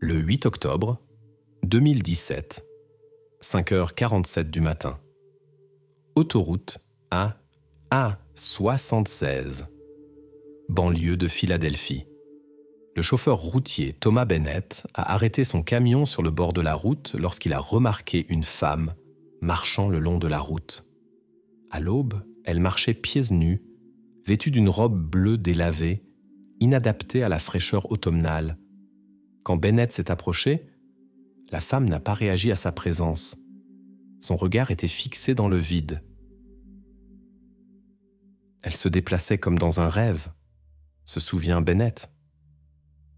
Le 8 octobre 2017, 5h47 du matin. Autoroute A76, banlieue de Philadelphie. Le chauffeur routier Thomas Bennett a arrêté son camion sur le bord de la route lorsqu'il a remarqué une femme marchant le long de la route. À l'aube, elle marchait pieds nus, vêtue d'une robe bleue délavée, inadaptée à la fraîcheur automnale. Quand Bennett s'est approché, la femme n'a pas réagi à sa présence. Son regard était fixé dans le vide. Elle se déplaçait comme dans un rêve, se souvient Bennett.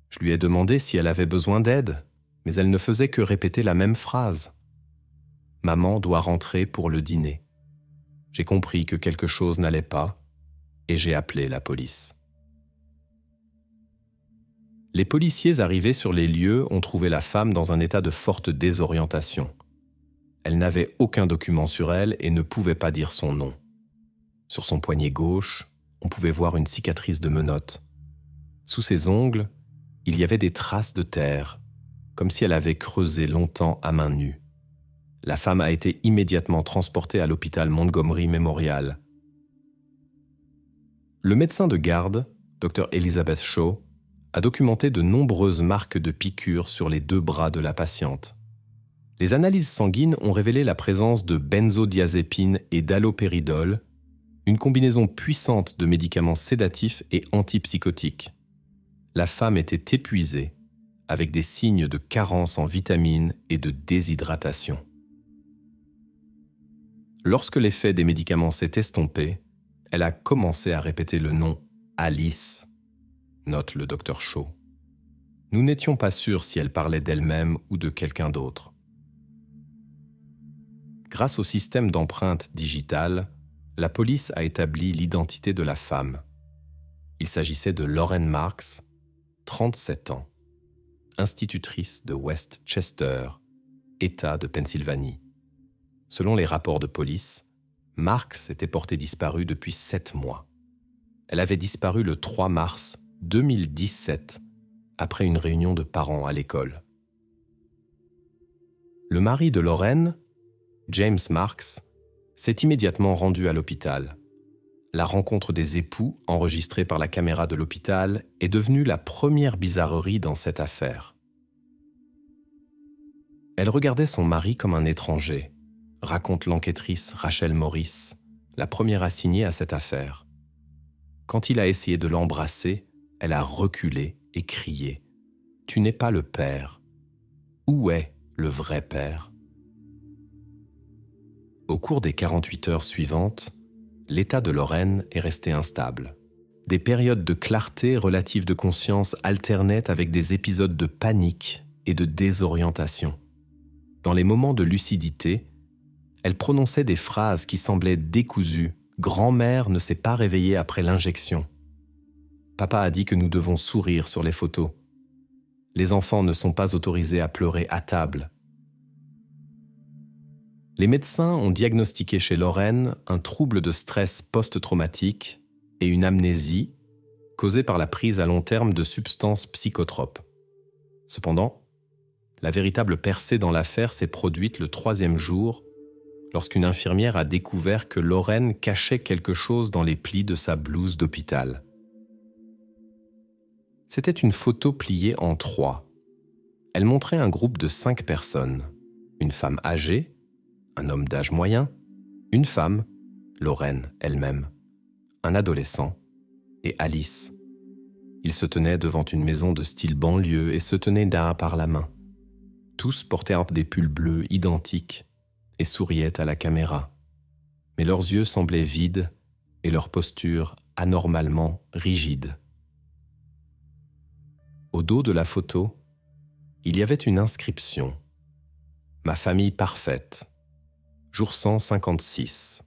Je lui ai demandé si elle avait besoin d'aide, mais elle ne faisait que répéter la même phrase. « Maman doit rentrer pour le dîner. » J'ai compris que quelque chose n'allait pas et j'ai appelé la police. Les policiers arrivés sur les lieux ont trouvé la femme dans un état de forte désorientation. Elle n'avait aucun document sur elle et ne pouvait pas dire son nom. Sur son poignet gauche, on pouvait voir une cicatrice de menotte. Sous ses ongles, il y avait des traces de terre, comme si elle avait creusé longtemps à main nue. La femme a été immédiatement transportée à l'hôpital Montgomery Memorial. Le médecin de garde, Dr. Elizabeth Shaw, a documenté de nombreuses marques de piqûres sur les 2 bras de la patiente. Les analyses sanguines ont révélé la présence de benzodiazépine et d'allopéridol, une combinaison puissante de médicaments sédatifs et antipsychotiques. La femme était épuisée, avec des signes de carence en vitamines et de déshydratation. Lorsque l'effet des médicaments s'est estompé, elle a commencé à répéter le nom Alice, note le docteur Shaw. Nous n'étions pas sûrs si elle parlait d'elle-même ou de quelqu'un d'autre. Grâce au système d'empreinte digitale, la police a établi l'identité de la femme. Il s'agissait de Lauren Marks, 37 ans, institutrice de West Chester, État de Pennsylvanie. Selon les rapports de police, Marks était portée disparue depuis 7 mois. Elle avait disparu le 3 mars 2017, après une réunion de parents à l'école. Le mari de Lauren, James Marks, s'est immédiatement rendu à l'hôpital. La rencontre des époux, enregistrée par la caméra de l'hôpital, est devenue la première bizarrerie dans cette affaire. Elle regardait son mari comme un étranger, raconte l'enquêtrice Rachel Morris, la première assignée à cette affaire. Quand il a essayé de l'embrasser, elle a reculé et crié « Tu n'es pas le père. Où est le vrai père ?» Au cours des 48 heures suivantes, l'état de Lauren est resté instable. Des périodes de clarté relative de conscience alternaient avec des épisodes de panique et de désorientation. Dans les moments de lucidité, elle prononçait des phrases qui semblaient décousues. « Grand-mère ne s'est pas réveillée après l'injection. Papa a dit que nous devons sourire sur les photos. Les enfants ne sont pas autorisés à pleurer à table. » Les médecins ont diagnostiqué chez Lauren un trouble de stress post-traumatique et une amnésie causée par la prise à long terme de substances psychotropes. Cependant, la véritable percée dans l'affaire s'est produite le 3e jour lorsqu'une infirmière a découvert que Lauren cachait quelque chose dans les plis de sa blouse d'hôpital. C'était une photo pliée en 3. Elle montrait un groupe de 5 personnes, une femme âgée, un homme d'âge moyen, une femme, Lauren elle-même, un adolescent et Alice. Ils se tenaient devant une maison de style banlieue et se tenaient d'un par la main. Tous portaient des pulls bleus identiques et souriaient à la caméra. Mais leurs yeux semblaient vides et leur posture anormalement rigide. Au dos de la photo, il y avait une inscription « Ma famille parfaite ». Jour 156.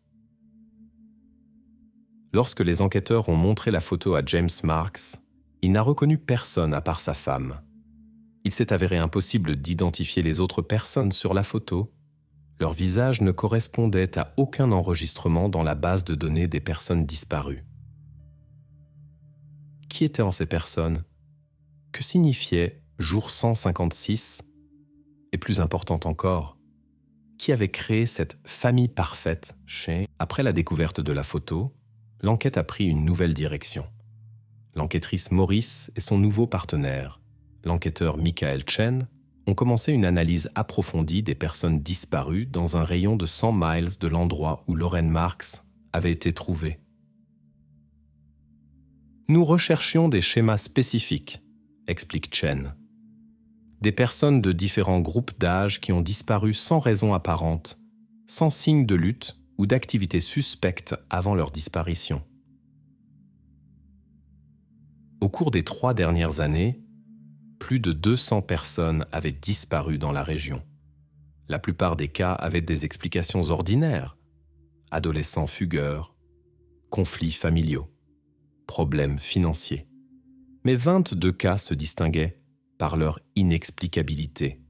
Lorsque les enquêteurs ont montré la photo à James Marks, il n'a reconnu personne à part sa femme. Il s'est avéré impossible d'identifier les autres personnes sur la photo. Leur visage ne correspondait à aucun enregistrement dans la base de données des personnes disparues. Qui étaient ces personnes? Que signifiait jour 156, et plus importante encore, qui avait créé cette famille parfaite chez... Après la découverte de la photo, l'enquête a pris une nouvelle direction. L'enquêtrice Maurice et son nouveau partenaire, l'enquêteur Michael Chen, ont commencé une analyse approfondie des personnes disparues dans un rayon de 100 miles de l'endroit où Lauren Marks avait été trouvée. Nous recherchions des schémas spécifiques, explique Chen. Des personnes de différents groupes d'âge qui ont disparu sans raison apparente, sans signe de lutte ou d'activité suspecte avant leur disparition. Au cours des 3 dernières années, plus de 200 personnes avaient disparu dans la région. La plupart des cas avaient des explications ordinaires. Adolescents fugueurs, conflits familiaux, problèmes financiers. Mais 22 cas se distinguaient par leur inexplicabilité.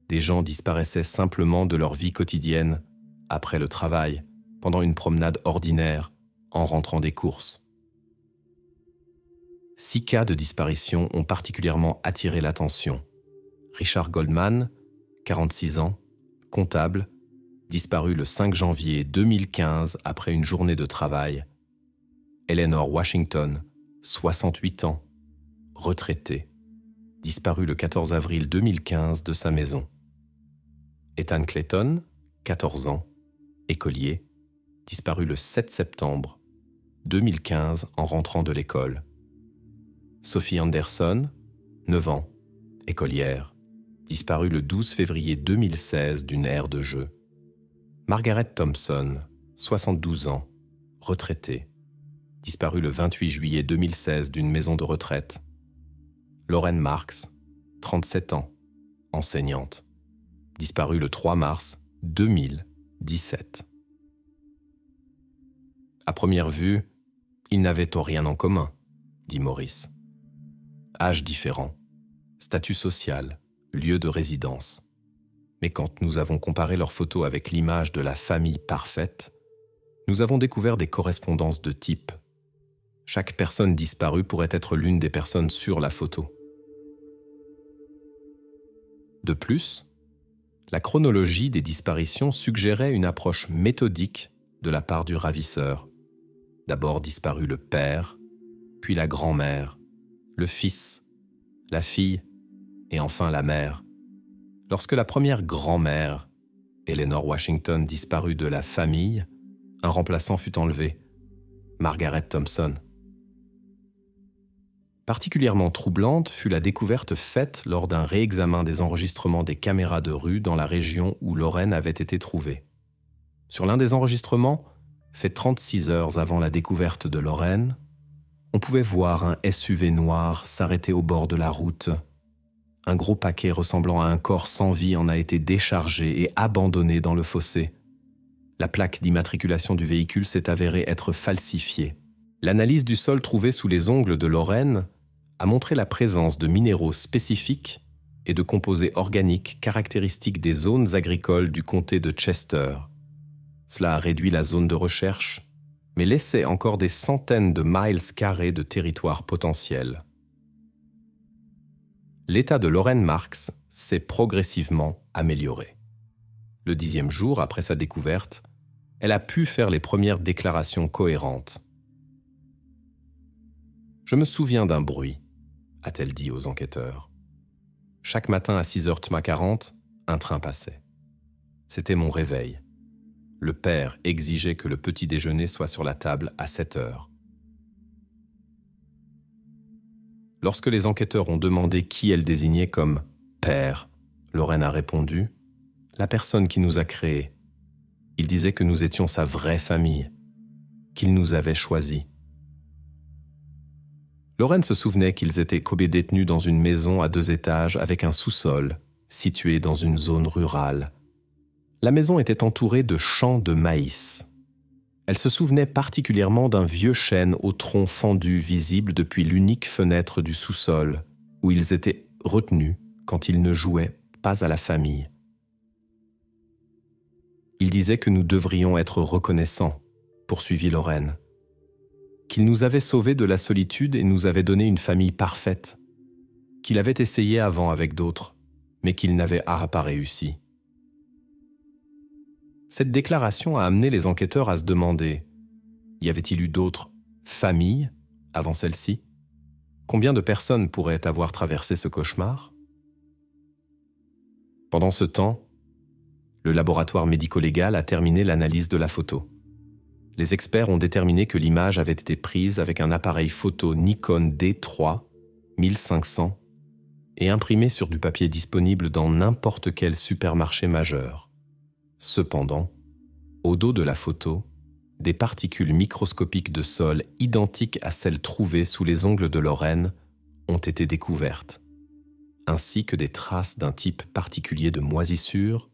Des gens disparaissaient simplement de leur vie quotidienne, après le travail, pendant une promenade ordinaire, en rentrant des courses. 6 cas de disparition ont particulièrement attiré l'attention. Richard Goldman, 46 ans, comptable, disparu le 5 janvier 2015 après une journée de travail. Eleanor Washington, 68 ans, retraitée, disparu le 14 avril 2015 de sa maison. Ethan Clayton, 14 ans, écolier, disparu le 7 septembre 2015 en rentrant de l'école. Sophie Anderson, 9 ans, écolière, disparue le 12 février 2016 d'une aire de jeu. Margaret Thompson, 72 ans, retraitée, disparue le 28 juillet 2016 d'une maison de retraite. Lauren Marks, 37 ans, enseignante, disparue le 3 mars 2017. À première vue, ils n'avaient rien en commun, dit Maurice. Âge différent, statut social, lieu de résidence. Mais quand nous avons comparé leurs photos avec l'image de la famille parfaite, nous avons découvert des correspondances de type. Chaque personne disparue pourrait être l'une des personnes sur la photo. De plus, la chronologie des disparitions suggérait une approche méthodique de la part du ravisseur. D'abord disparu le père, puis la grand-mère, le fils, la fille et enfin la mère. Lorsque la première grand-mère, Eleanor Washington, disparut de la famille, un remplaçant fut enlevé, Margaret Thompson. Particulièrement troublante fut la découverte faite lors d'un réexamen des enregistrements des caméras de rue dans la région où Lauren avait été trouvée. Sur l'un des enregistrements, fait 36 heures avant la découverte de Lauren, on pouvait voir un SUV noir s'arrêter au bord de la route. Un gros paquet ressemblant à un corps sans vie en a été déchargé et abandonné dans le fossé. La plaque d'immatriculation du véhicule s'est avérée être falsifiée. L'analyse du sol trouvé sous les ongles de Lauren a montré la présence de minéraux spécifiques et de composés organiques caractéristiques des zones agricoles du comté de Chester. Cela a réduit la zone de recherche, mais laissait encore des centaines de miles carrés de territoire potentiel. L'état de Lauren Marks s'est progressivement amélioré. Le 10e jour après sa découverte, elle a pu faire les premières déclarations cohérentes. « Je me souviens d'un bruit », a-t-elle dit aux enquêteurs. Chaque matin à 6h40, un train passait. C'était mon réveil. Le père exigeait que le petit déjeuner soit sur la table à 7h. Lorsque les enquêteurs ont demandé qui elle désignait comme « père », Lauren a répondu « la personne qui nous a créés ». Il disait que nous étions sa vraie famille, qu'il nous avait choisis. Lauren se souvenait qu'ils étaient codétenus dans une maison à 2 étages avec un sous-sol, situé dans une zone rurale. La maison était entourée de champs de maïs. Elle se souvenait particulièrement d'un vieux chêne au tronc fendu visible depuis l'unique fenêtre du sous-sol, où ils étaient retenus quand ils ne jouaient pas à la famille. Il disait que nous devrions être reconnaissants, poursuivit Lauren, qu'il nous avait sauvés de la solitude et nous avait donné une famille parfaite. qu'il avait essayé avant avec d'autres, mais qu'il n'avait pas réussi. Cette déclaration a amené les enquêteurs à se demander: y avait-il eu d'autres familles avant celle-ci? Combien de personnes pourraient avoir traversé ce cauchemar? Pendant ce temps, le laboratoire médico-légal a terminé l'analyse de la photo. Les experts ont déterminé que l'image avait été prise avec un appareil photo Nikon D3 1500 et imprimée sur du papier disponible dans n'importe quel supermarché majeur. Cependant, au dos de la photo, des particules microscopiques de sol identiques à celles trouvées sous les ongles de Lorraine ont été découvertes, ainsi que des traces d'un type particulier de moisissure,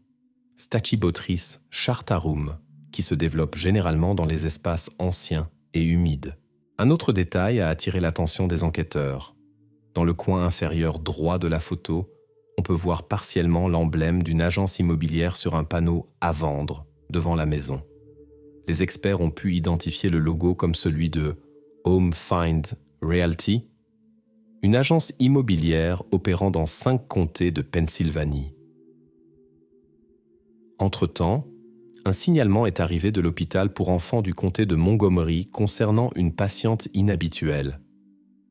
Stachybotrys chartarum, qui se développe généralement dans les espaces anciens et humides. Un autre détail a attiré l'attention des enquêteurs. Dans le coin inférieur droit de la photo, on peut voir partiellement l'emblème d'une agence immobilière sur un panneau « À vendre » devant la maison. Les experts ont pu identifier le logo comme celui de Home Find Realty, une agence immobilière opérant dans 5 comtés de Pennsylvanie. Entre-temps, un signalement est arrivé de l'hôpital pour enfants du comté de Montgomery concernant une patiente inhabituelle.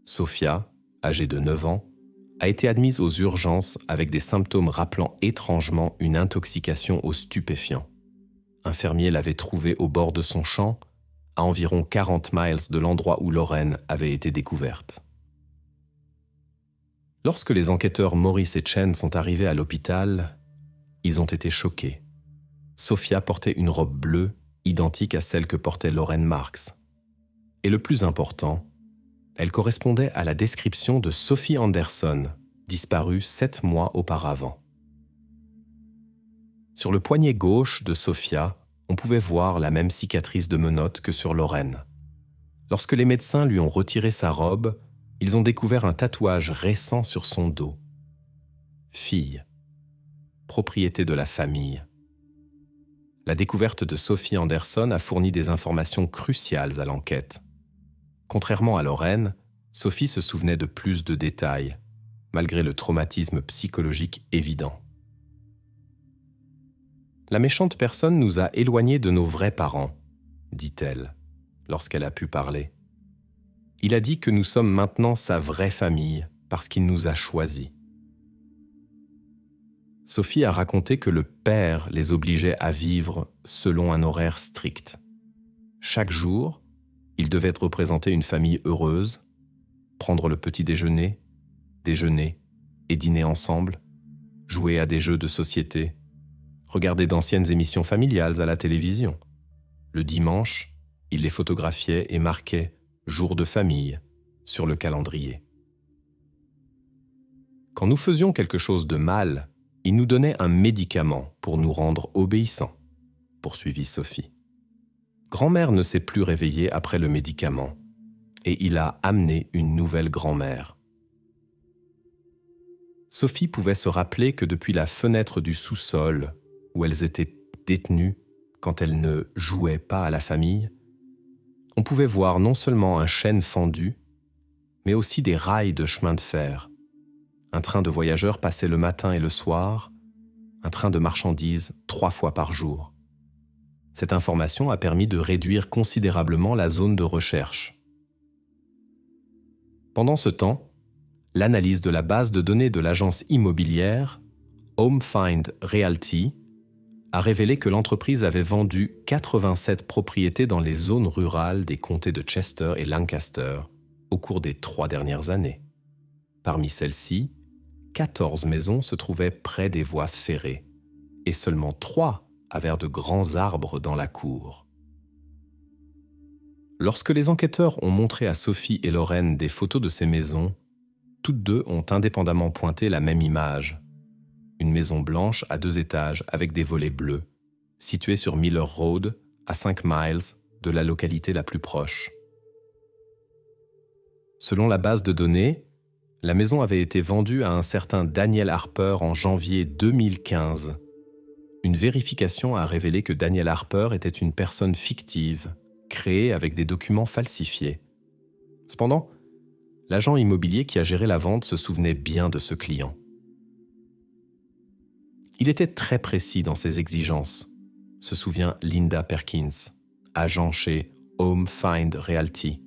Sophia, âgée de 9 ans, a été admise aux urgences avec des symptômes rappelant étrangement une intoxication aux stupéfiants. Un fermier l'avait trouvée au bord de son champ, à environ 40 miles de l'endroit où Lorraine avait été découverte. Lorsque les enquêteurs Maurice et Chen sont arrivés à l'hôpital, ils ont été choqués. Sophia portait une robe bleue, identique à celle que portait Lorraine Marks. Et le plus important, elle correspondait à la description de Sophie Anderson, disparue 7 mois auparavant. Sur le poignet gauche de Sophia, on pouvait voir la même cicatrice de menottes que sur Lorraine. Lorsque les médecins lui ont retiré sa robe, ils ont découvert un tatouage récent sur son dos. Fille, propriété de la famille. La découverte de Sophie Anderson a fourni des informations cruciales à l'enquête. Contrairement à Lorraine, Sophie se souvenait de plus de détails, malgré le traumatisme psychologique évident. La méchante personne nous a éloignés de nos vrais parents, dit-elle, lorsqu'elle a pu parler. Il a dit que nous sommes maintenant sa vraie famille parce qu'il nous a choisis. Sophie a raconté que le père les obligeait à vivre selon un horaire strict. Chaque jour, ils devaient représenter une famille heureuse, prendre le petit déjeuner, déjeuner et dîner ensemble, jouer à des jeux de société, regarder d'anciennes émissions familiales à la télévision. Le dimanche, il les photographiait et marquait « jour de famille » sur le calendrier. Quand nous faisions quelque chose de mal, il nous donnait un médicament pour nous rendre obéissants, poursuivit Sophie. Grand-mère ne s'est plus réveillée après le médicament et il a amené une nouvelle grand-mère. Sophie pouvait se rappeler que depuis la fenêtre du sous-sol, où elles étaient détenues quand elles ne jouaient pas à la famille, on pouvait voir non seulement un chêne fendu, mais aussi des rails de chemin de fer. Un train de voyageurs passait le matin et le soir, un train de marchandises 3 fois par jour. Cette information a permis de réduire considérablement la zone de recherche. Pendant ce temps, l'analyse de la base de données de l'agence immobilière Home Find Realty a révélé que l'entreprise avait vendu 87 propriétés dans les zones rurales des comtés de Chester et Lancaster au cours des 3 dernières années. Parmi celles-ci, 14 maisons se trouvaient près des voies ferrées et seulement 3 avaient de grands arbres dans la cour. Lorsque les enquêteurs ont montré à Sophie et Lorraine des photos de ces maisons, toutes deux ont indépendamment pointé la même image. Une maison blanche à 2 étages avec des volets bleus, située sur Miller Road, à 5 miles de la localité la plus proche. Selon la base de données, la maison avait été vendue à un certain Daniel Harper en janvier 2015. Une vérification a révélé que Daniel Harper était une personne fictive, créée avec des documents falsifiés. Cependant, L'agent immobilier qui a géré la vente se souvenait bien de ce client. Il était très précis dans ses exigences, se souvient Linda Perkins, agent chez Home Find Realty.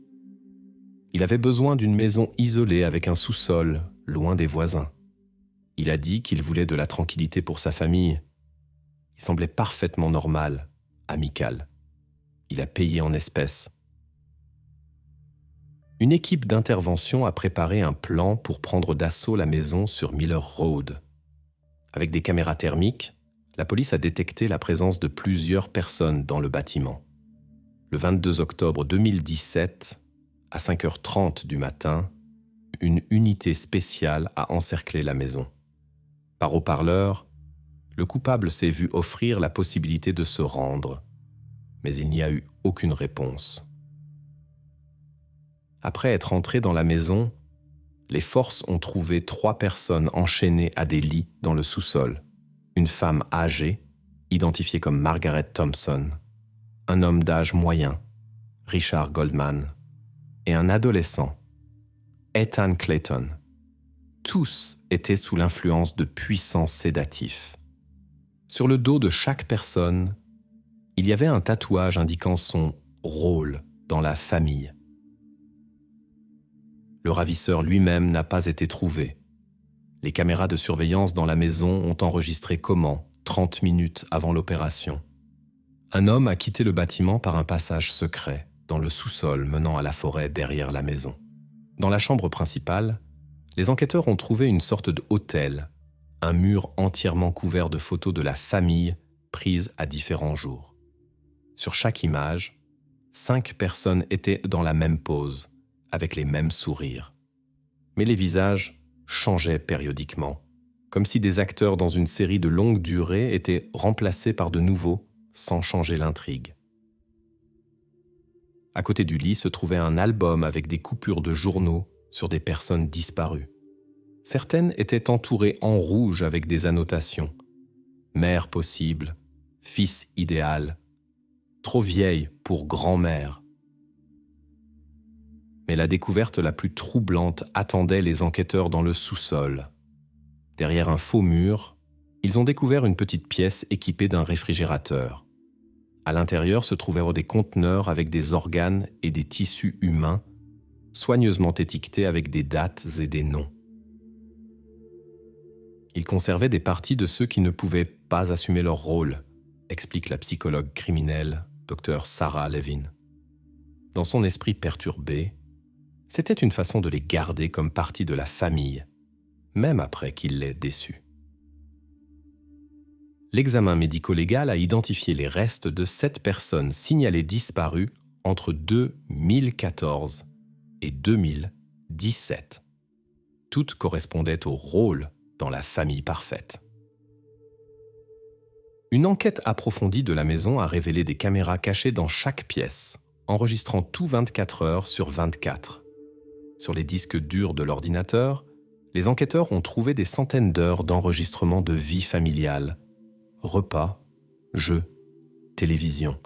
Il avait besoin d'une maison isolée avec un sous-sol, loin des voisins. Il a dit qu'il voulait de la tranquillité pour sa famille. Il semblait parfaitement normal, amical. Il a payé en espèces. Une équipe d'intervention a préparé un plan pour prendre d'assaut la maison sur Miller Road. Avec des caméras thermiques, la police a détecté la présence de plusieurs personnes dans le bâtiment. Le 22 octobre 2017, à 5h30 du matin, une unité spéciale a encerclé la maison. Par haut-parleur, le coupable s'est vu offrir la possibilité de se rendre, mais il n'y a eu aucune réponse. Après être entré dans la maison, les forces ont trouvé 3 personnes enchaînées à des lits dans le sous-sol. Une femme âgée, identifiée comme Margaret Thompson, un homme d'âge moyen, Richard Goldman, et un adolescent, Ethan Clayton. Tous étaient sous l'influence de puissants sédatifs. Sur le dos de chaque personne, il y avait un tatouage indiquant son rôle dans la famille. Le ravisseur lui-même n'a pas été trouvé. Les caméras de surveillance dans la maison ont enregistré comment, 30 minutes avant l'opération. Un homme a quitté le bâtiment par un passage secret, dans le sous-sol menant à la forêt derrière la maison. Dans la chambre principale, les enquêteurs ont trouvé une sorte d'hôtel, un mur entièrement couvert de photos de la famille prises à différents jours. Sur chaque image, 5 personnes étaient dans la même pose, avec les mêmes sourires. Mais les visages changeaient périodiquement, comme si des acteurs dans une série de longue durée étaient remplacés par de nouveaux, sans changer l'intrigue. À côté du lit se trouvait un album avec des coupures de journaux sur des personnes disparues. Certaines étaient entourées en rouge avec des annotations. Mère possible, fils idéal, trop vieille pour grand-mère. Mais la découverte la plus troublante attendait les enquêteurs dans le sous-sol. Derrière un faux mur, ils ont découvert une petite pièce équipée d'un réfrigérateur. À l'intérieur se trouvaient des conteneurs avec des organes et des tissus humains, soigneusement étiquetés avec des dates et des noms. Ils conservaient des parties de ceux qui ne pouvaient pas assumer leur rôle, explique la psychologue criminelle, Dr Sarah Levin. Dans son esprit perturbé, c'était une façon de les garder comme partie de la famille, même après qu'il l'ait déçu. L'examen médico-légal a identifié les restes de 7 personnes signalées disparues entre 2014 et 2017. Toutes correspondaient au rôle dans la famille parfaite. Une enquête approfondie de la maison a révélé des caméras cachées dans chaque pièce, enregistrant tout 24 heures sur 24. Sur les disques durs de l'ordinateur, les enquêteurs ont trouvé des centaines d'heures d'enregistrement de vie familiale, repas, jeux, télévision.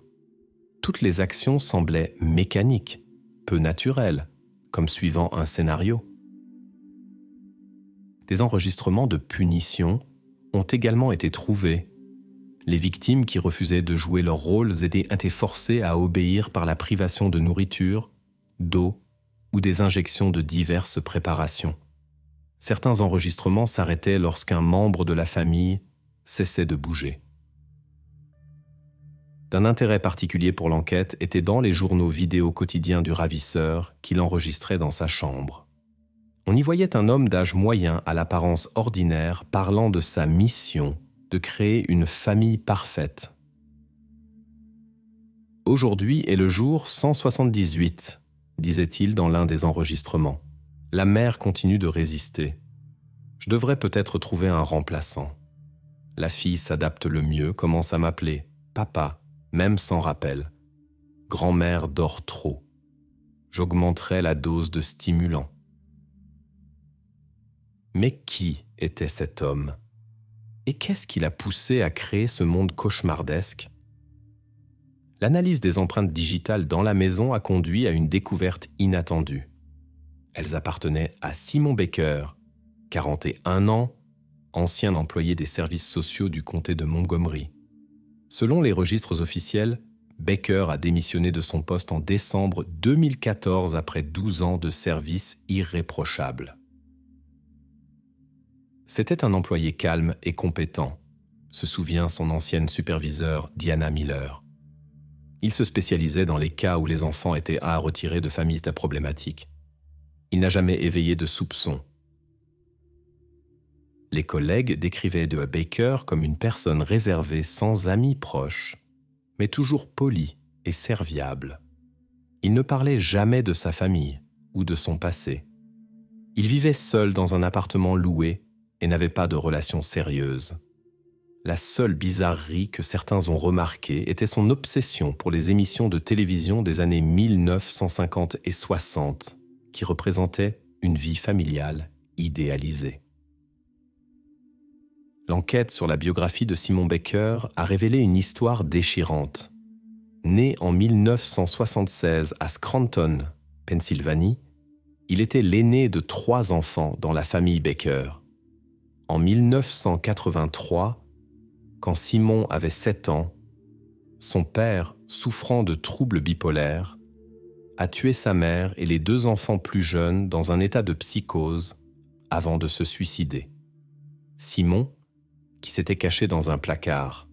Toutes les actions semblaient mécaniques, peu naturelles, comme suivant un scénario. Des enregistrements de punition ont également été trouvés. Les victimes qui refusaient de jouer leurs rôles étaient forcées à obéir par la privation de nourriture, d'eau ou des injections de diverses préparations. Certains enregistrements s'arrêtaient lorsqu'un membre de la famille cessait de bouger. D'un intérêt particulier pour l'enquête était dans les journaux vidéo quotidiens du ravisseur qu'il enregistrait dans sa chambre. On y voyait un homme d'âge moyen à l'apparence ordinaire parlant de sa mission de créer une famille parfaite. « Aujourd'hui est le jour 178, disait-il dans l'un des enregistrements. La mère continue de résister. Je devrais peut-être trouver un remplaçant. La fille s'adapte le mieux, commence à m'appeler « papa », même sans rappel. Grand-mère dort trop. J'augmenterai la dose de stimulant. Mais qui était cet homme ? Et qu'est-ce qui l'a poussé à créer ce monde cauchemardesque ? L'analyse des empreintes digitales dans la maison a conduit à une découverte inattendue. Elles appartenaient à Simon Baker, 41 ans, ancien employé des services sociaux du comté de Montgomery. Selon les registres officiels, Baker a démissionné de son poste en décembre 2014 après 12 ans de service irréprochable. C'était un employé calme et compétent, se souvient son ancienne superviseure Diana Miller. Il se spécialisait dans les cas où les enfants étaient à retirer de familles à problématiques. Il n'a jamais éveillé de soupçons. Les collègues décrivaient de Baker comme une personne réservée sans amis proches, mais toujours poli et serviable. Il ne parlait jamais de sa famille ou de son passé. Il vivait seul dans un appartement loué et n'avait pas de relations sérieuses. La seule bizarrerie que certains ont remarquée était son obsession pour les émissions de télévision des années 1950 et 60, qui représentaient une vie familiale idéalisée. L'enquête sur la biographie de Simon Baker a révélé une histoire déchirante. Né en 1976 à Scranton, Pennsylvanie, il était l'aîné de 3 enfants dans la famille Baker. En 1983, quand Simon avait 7 ans, son père, souffrant de troubles bipolaires, a tué sa mère et les 2 enfants plus jeunes dans un état de psychose avant de se suicider. Simon, qui s'était caché dans un placard,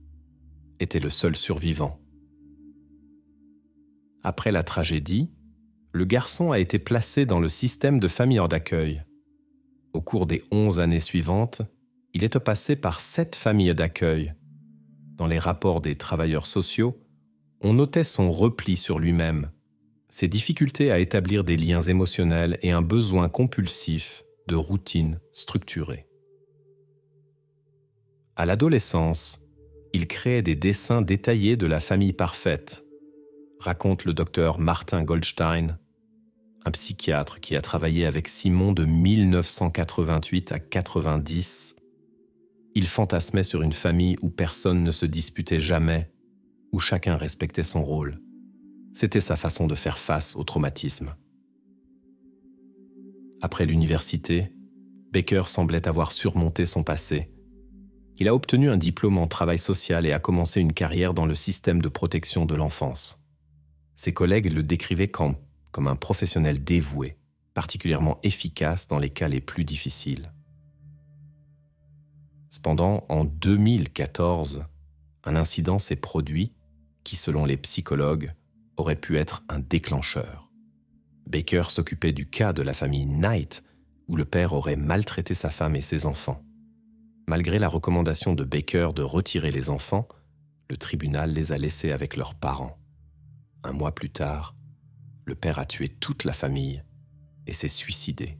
était le seul survivant. Après la tragédie, le garçon a été placé dans le système de famille hors d'accueil. Au cours des 11 années suivantes, il est passé par 7 familles d'accueil. Dans les rapports des travailleurs sociaux, on notait son repli sur lui-même, ses difficultés à établir des liens émotionnels et un besoin compulsif de routine structurée. À l'adolescence, il créait des dessins détaillés de la famille parfaite, raconte le docteur Martin Goldstein, un psychiatre qui a travaillé avec Simon de 1988 à 90. Il fantasmait sur une famille où personne ne se disputait jamais, où chacun respectait son rôle. C'était sa façon de faire face au traumatisme. Après l'université, Baker semblait avoir surmonté son passé. Il a obtenu un diplôme en travail social et a commencé une carrière dans le système de protection de l'enfance. Ses collègues le décrivaient comme un professionnel dévoué, particulièrement efficace dans les cas les plus difficiles. Cependant, en 2014, un incident s'est produit qui, selon les psychologues, aurait pu être un déclencheur. Baker s'occupait du cas de la famille Knight, où le père aurait maltraité sa femme et ses enfants. Malgré la recommandation de Baker de retirer les enfants, le tribunal les a laissés avec leurs parents. 1 mois plus tard, le père a tué toute la famille et s'est suicidé.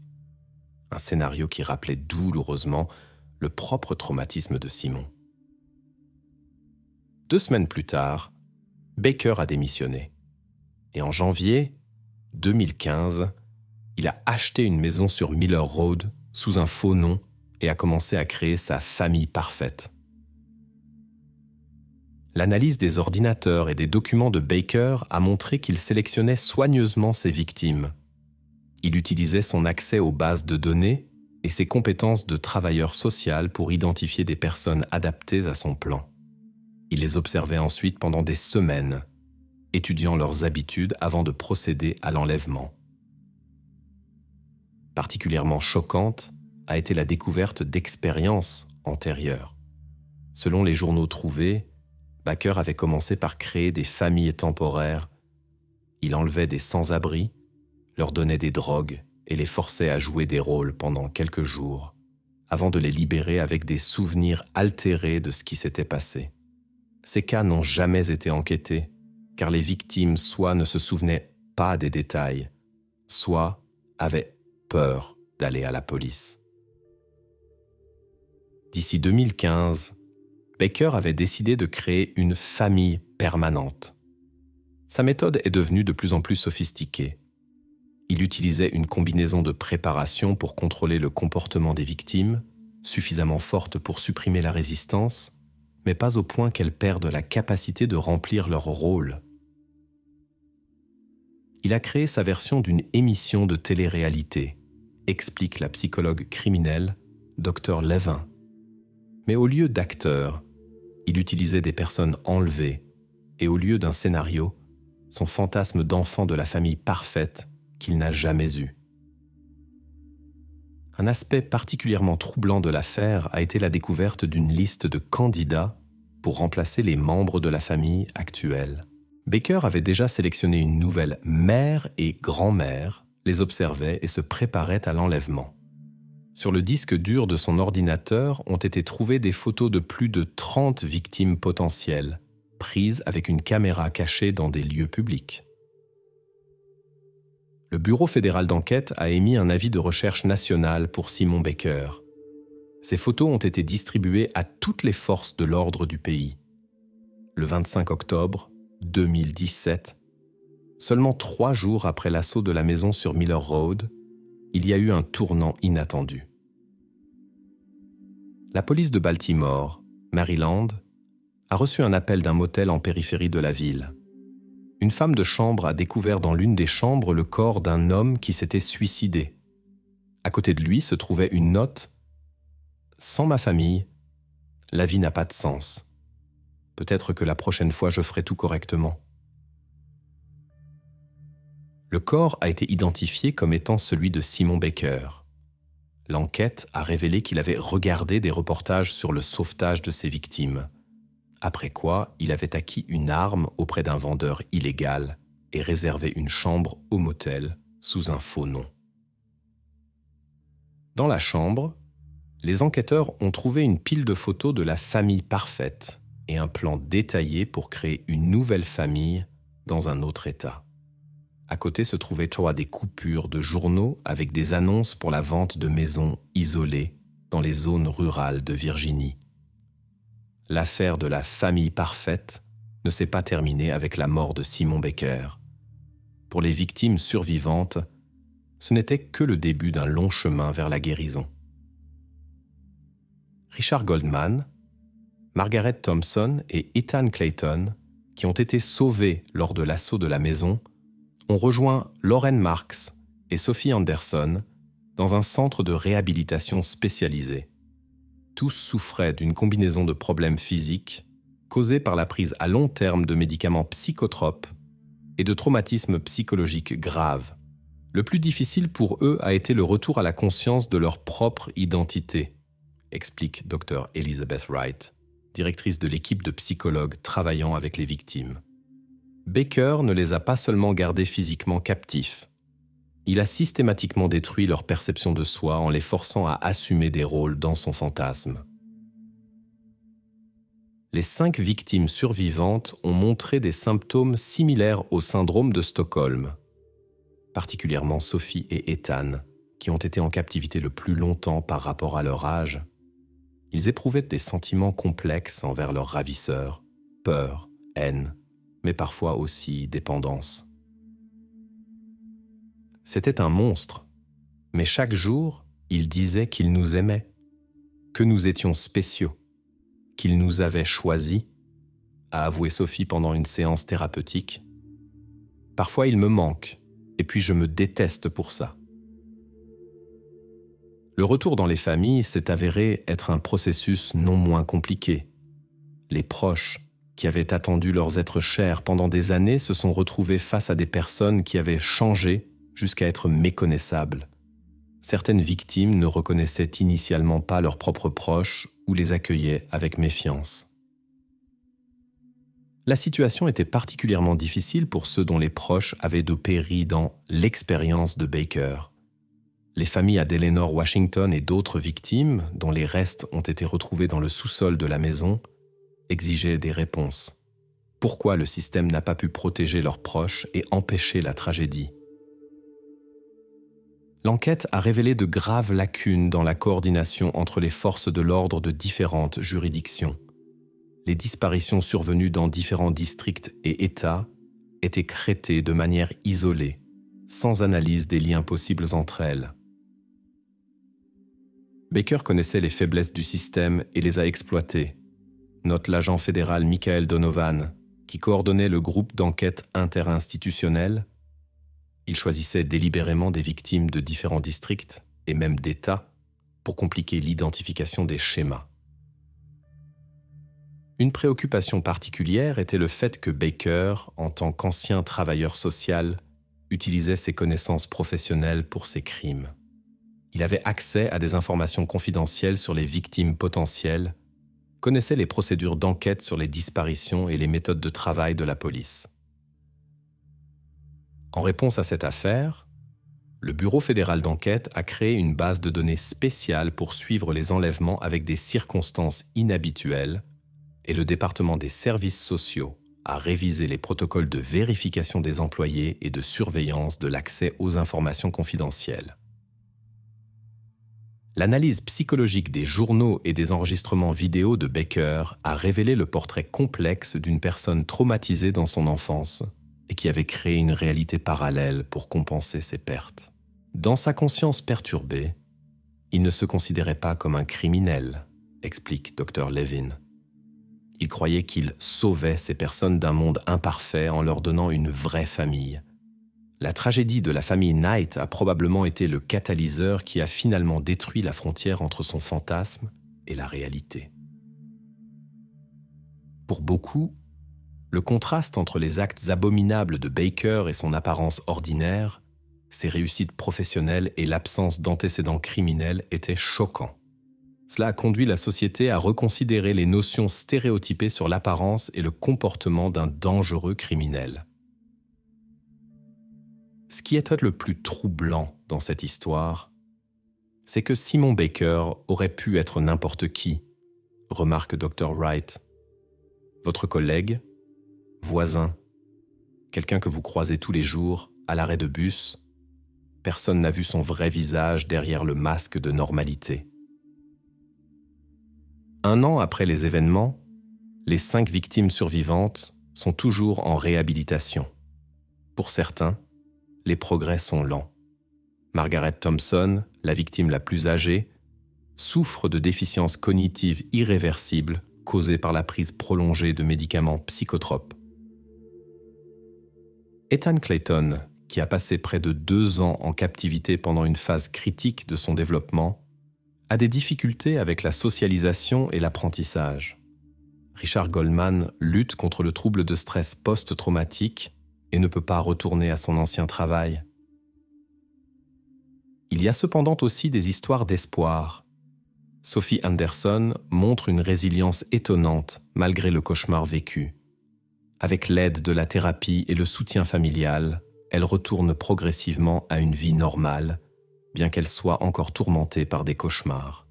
Un scénario qui rappelait douloureusement le propre traumatisme de Simon. 2 semaines plus tard, Baker a démissionné. Et en janvier 2015, il a acheté une maison sur Miller Road sous un faux nom et a commencé à créer sa famille parfaite. L'analyse des ordinateurs et des documents de Baker a montré qu'il sélectionnait soigneusement ses victimes. Il utilisait son accès aux bases de données et ses compétences de travailleur social pour identifier des personnes adaptées à son plan. Il les observait ensuite pendant des semaines, étudiant leurs habitudes avant de procéder à l'enlèvement. Particulièrement choquante a été la découverte d'expériences antérieures. Selon les journaux trouvés, Baker avait commencé par créer des familles temporaires. Il enlevait des sans-abri, leur donnait des drogues et les forçait à jouer des rôles pendant quelques jours, avant de les libérer avec des souvenirs altérés de ce qui s'était passé. Ces cas n'ont jamais été enquêtés, car les victimes soit ne se souvenaient pas des détails, soit avaient peur d'aller à la police. D'ici 2015, Baker avait décidé de créer une famille permanente. Sa méthode est devenue de plus en plus sophistiquée. Il utilisait une combinaison de préparation pour contrôler le comportement des victimes, suffisamment forte pour supprimer la résistance, mais pas au point qu'elles perdent la capacité de remplir leur rôle. il a créé sa version d'une émission de télé-réalité, explique la psychologue criminelle Dr Levin. Mais au lieu d'acteurs, il utilisait des personnes enlevées et au lieu d'un scénario, son fantasme d'enfant de la famille parfaite qu'il n'a jamais eu. Un aspect particulièrement troublant de l'affaire a été la découverte d'une liste de candidats pour remplacer les membres de la famille actuelle. Baker avait déjà sélectionné une nouvelle mère et grand-mère, les observait et se préparait à l'enlèvement. Sur le disque dur de son ordinateur ont été trouvées des photos de plus de 30 victimes potentielles, prises avec une caméra cachée dans des lieux publics. Le Bureau fédéral d'enquête a émis un avis de recherche national pour Simon Baker. Ces photos ont été distribuées à toutes les forces de l'ordre du pays. Le 25 octobre 2017, seulement 3 jours après l'assaut de la maison sur Miller Road, il y a eu un tournant inattendu. La police de Baltimore, Maryland, a reçu un appel d'un motel en périphérie de la ville. Une femme de chambre a découvert dans l'une des chambres le corps d'un homme qui s'était suicidé. À côté de lui se trouvait une note « Sans ma famille, la vie n'a pas de sens. Peut-être que la prochaine fois je ferai tout correctement. » Le corps a été identifié comme étant celui de Simon Baker. L'enquête a révélé qu'il avait regardé des reportages sur le sauvetage de ses victimes. Après quoi, il avait acquis une arme auprès d'un vendeur illégal et réservé une chambre au motel sous un faux nom. Dans la chambre, les enquêteurs ont trouvé une pile de photos de la famille parfaite et un plan détaillé pour créer une nouvelle famille dans un autre état. À côté se trouvaient des coupures de journaux avec des annonces pour la vente de maisons isolées dans les zones rurales de Virginie. L'affaire de la famille parfaite ne s'est pas terminée avec la mort de Simon Baker. Pour les victimes survivantes, ce n'était que le début d'un long chemin vers la guérison. Richard Goldman, Margaret Thompson et Ethan Clayton, qui ont été sauvés lors de l'assaut de la maison, ont rejoint Lauren Marks et Sophie Anderson dans un centre de réhabilitation spécialisé. Tous souffraient d'une combinaison de problèmes physiques causés par la prise à long terme de médicaments psychotropes et de traumatismes psychologiques graves. Le plus difficile pour eux a été le retour à la conscience de leur propre identité, explique Dr Elizabeth Wright, directrice de l'équipe de psychologues travaillant avec les victimes. Baker ne les a pas seulement gardés physiquement captifs. Il a systématiquement détruit leur perception de soi en les forçant à assumer des rôles dans son fantasme. Les 5 victimes survivantes ont montré des symptômes similaires au syndrome de Stockholm, particulièrement Sophie et Ethan, qui ont été en captivité le plus longtemps par rapport à leur âge. Ils éprouvaient des sentiments complexes envers leurs ravisseurs, peur, haine, mais parfois aussi dépendance. C'était un monstre, mais chaque jour, il disait qu'il nous aimait, que nous étions spéciaux, qu'il nous avait choisis, a avoué Sophie pendant une séance thérapeutique. Parfois, il me manque, et puis je me déteste pour ça. Le retour dans les familles s'est avéré être un processus non moins compliqué. Les proches, qui avaient attendu leurs êtres chers pendant des années, se sont retrouvés face à des personnes qui avaient changé jusqu'à être méconnaissables. Certaines victimes ne reconnaissaient initialement pas leurs propres proches ou les accueillaient avec méfiance. La situation était particulièrement difficile pour ceux dont les proches avaient péri dans l'expérience de Baker. Les familles d'Eleanor Washington et d'autres victimes, dont les restes ont été retrouvés dans le sous-sol de la maison, exigeaient des réponses. Pourquoi le système n'a pas pu protéger leurs proches et empêcher la tragédie ? L'enquête a révélé de graves lacunes dans la coordination entre les forces de l'ordre de différentes juridictions. Les disparitions survenues dans différents districts et États étaient traitées de manière isolée, sans analyse des liens possibles entre elles. Baker connaissait les faiblesses du système et les a exploitées, note l'agent fédéral Michael Donovan, qui coordonnait le groupe d'enquête interinstitutionnel Il choisissait délibérément des victimes de différents districts et même d'États pour compliquer l'identification des schémas. Une préoccupation particulière était le fait que Baker, en tant qu'ancien travailleur social, utilisait ses connaissances professionnelles pour ses crimes. Il avait accès à des informations confidentielles sur les victimes potentielles, connaissait les procédures d'enquête sur les disparitions et les méthodes de travail de la police. En réponse à cette affaire, le Bureau fédéral d'enquête a créé une base de données spéciale pour suivre les enlèvements avec des circonstances inhabituelles et le département des services sociaux a révisé les protocoles de vérification des employés et de surveillance de l'accès aux informations confidentielles. L'analyse psychologique des journaux et des enregistrements vidéo de Baker a révélé le portrait complexe d'une personne traumatisée dans son enfance et qui avait créé une réalité parallèle pour compenser ses pertes. Dans sa conscience perturbée, il ne se considérait pas comme un criminel, explique Dr. Levin. Il croyait qu'il sauvait ces personnes d'un monde imparfait en leur donnant une vraie famille. La tragédie de la famille Knight a probablement été le catalyseur qui a finalement détruit la frontière entre son fantasme et la réalité. Pour beaucoup, le contraste entre les actes abominables de Baker et son apparence ordinaire, ses réussites professionnelles et l'absence d'antécédents criminels était choquant. Cela a conduit la société à reconsidérer les notions stéréotypées sur l'apparence et le comportement d'un dangereux criminel. Ce qui est le plus troublant dans cette histoire, c'est que Simon Baker aurait pu être n'importe qui, remarque Dr. Wright. Votre collègue, voisin, quelqu'un que vous croisez tous les jours, à l'arrêt de bus, personne n'a vu son vrai visage derrière le masque de normalité. 1 an après les événements, les 5 victimes survivantes sont toujours en réhabilitation. Pour certains, les progrès sont lents. Margaret Thompson, la victime la plus âgée, souffre de déficiences cognitives irréversibles causées par la prise prolongée de médicaments psychotropes. Ethan Clayton, qui a passé près de 2 ans en captivité pendant une phase critique de son développement, a des difficultés avec la socialisation et l'apprentissage. Richard Goldman lutte contre le trouble de stress post-traumatique et ne peut pas retourner à son ancien travail. Il y a cependant aussi des histoires d'espoir. Sophie Anderson montre une résilience étonnante malgré le cauchemar vécu. Avec l'aide de la thérapie et le soutien familial, elle retourne progressivement à une vie normale, bien qu'elle soit encore tourmentée par des cauchemars.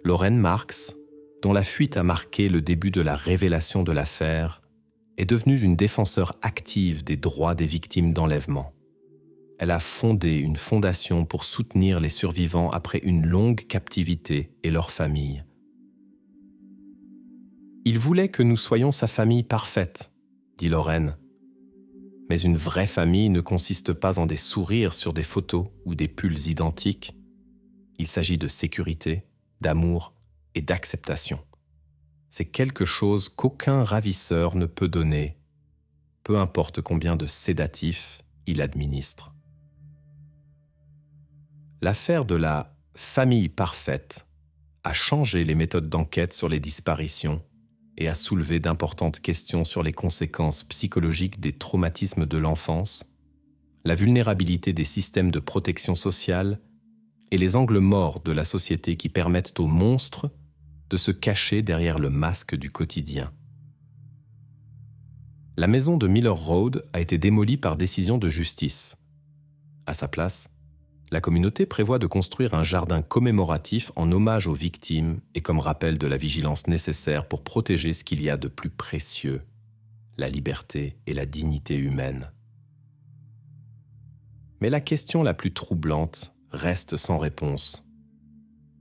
Lorraine Marks, dont la fuite a marqué le début de la révélation de l'affaire, est devenue une défenseure active des droits des victimes d'enlèvement. Elle a fondé une fondation pour soutenir les survivants après une longue captivité et leurs familles. « Il voulait que nous soyons sa famille parfaite, dit Lorraine. Mais une vraie famille ne consiste pas en des sourires sur des photos ou des pulls identiques. Il s'agit de sécurité, d'amour et d'acceptation. C'est quelque chose qu'aucun ravisseur ne peut donner, peu importe combien de sédatifs il administre. » L'affaire de la « famille parfaite » a changé les méthodes d'enquête sur les disparitions et a soulevé d'importantes questions sur les conséquences psychologiques des traumatismes de l'enfance, la vulnérabilité des systèmes de protection sociale et les angles morts de la société qui permettent aux monstres de se cacher derrière le masque du quotidien. La maison de Miller Road a été démolie par décision de justice. À sa place, la communauté prévoit de construire un jardin commémoratif en hommage aux victimes et comme rappel de la vigilance nécessaire pour protéger ce qu'il y a de plus précieux, la liberté et la dignité humaine. Mais la question la plus troublante reste sans réponse.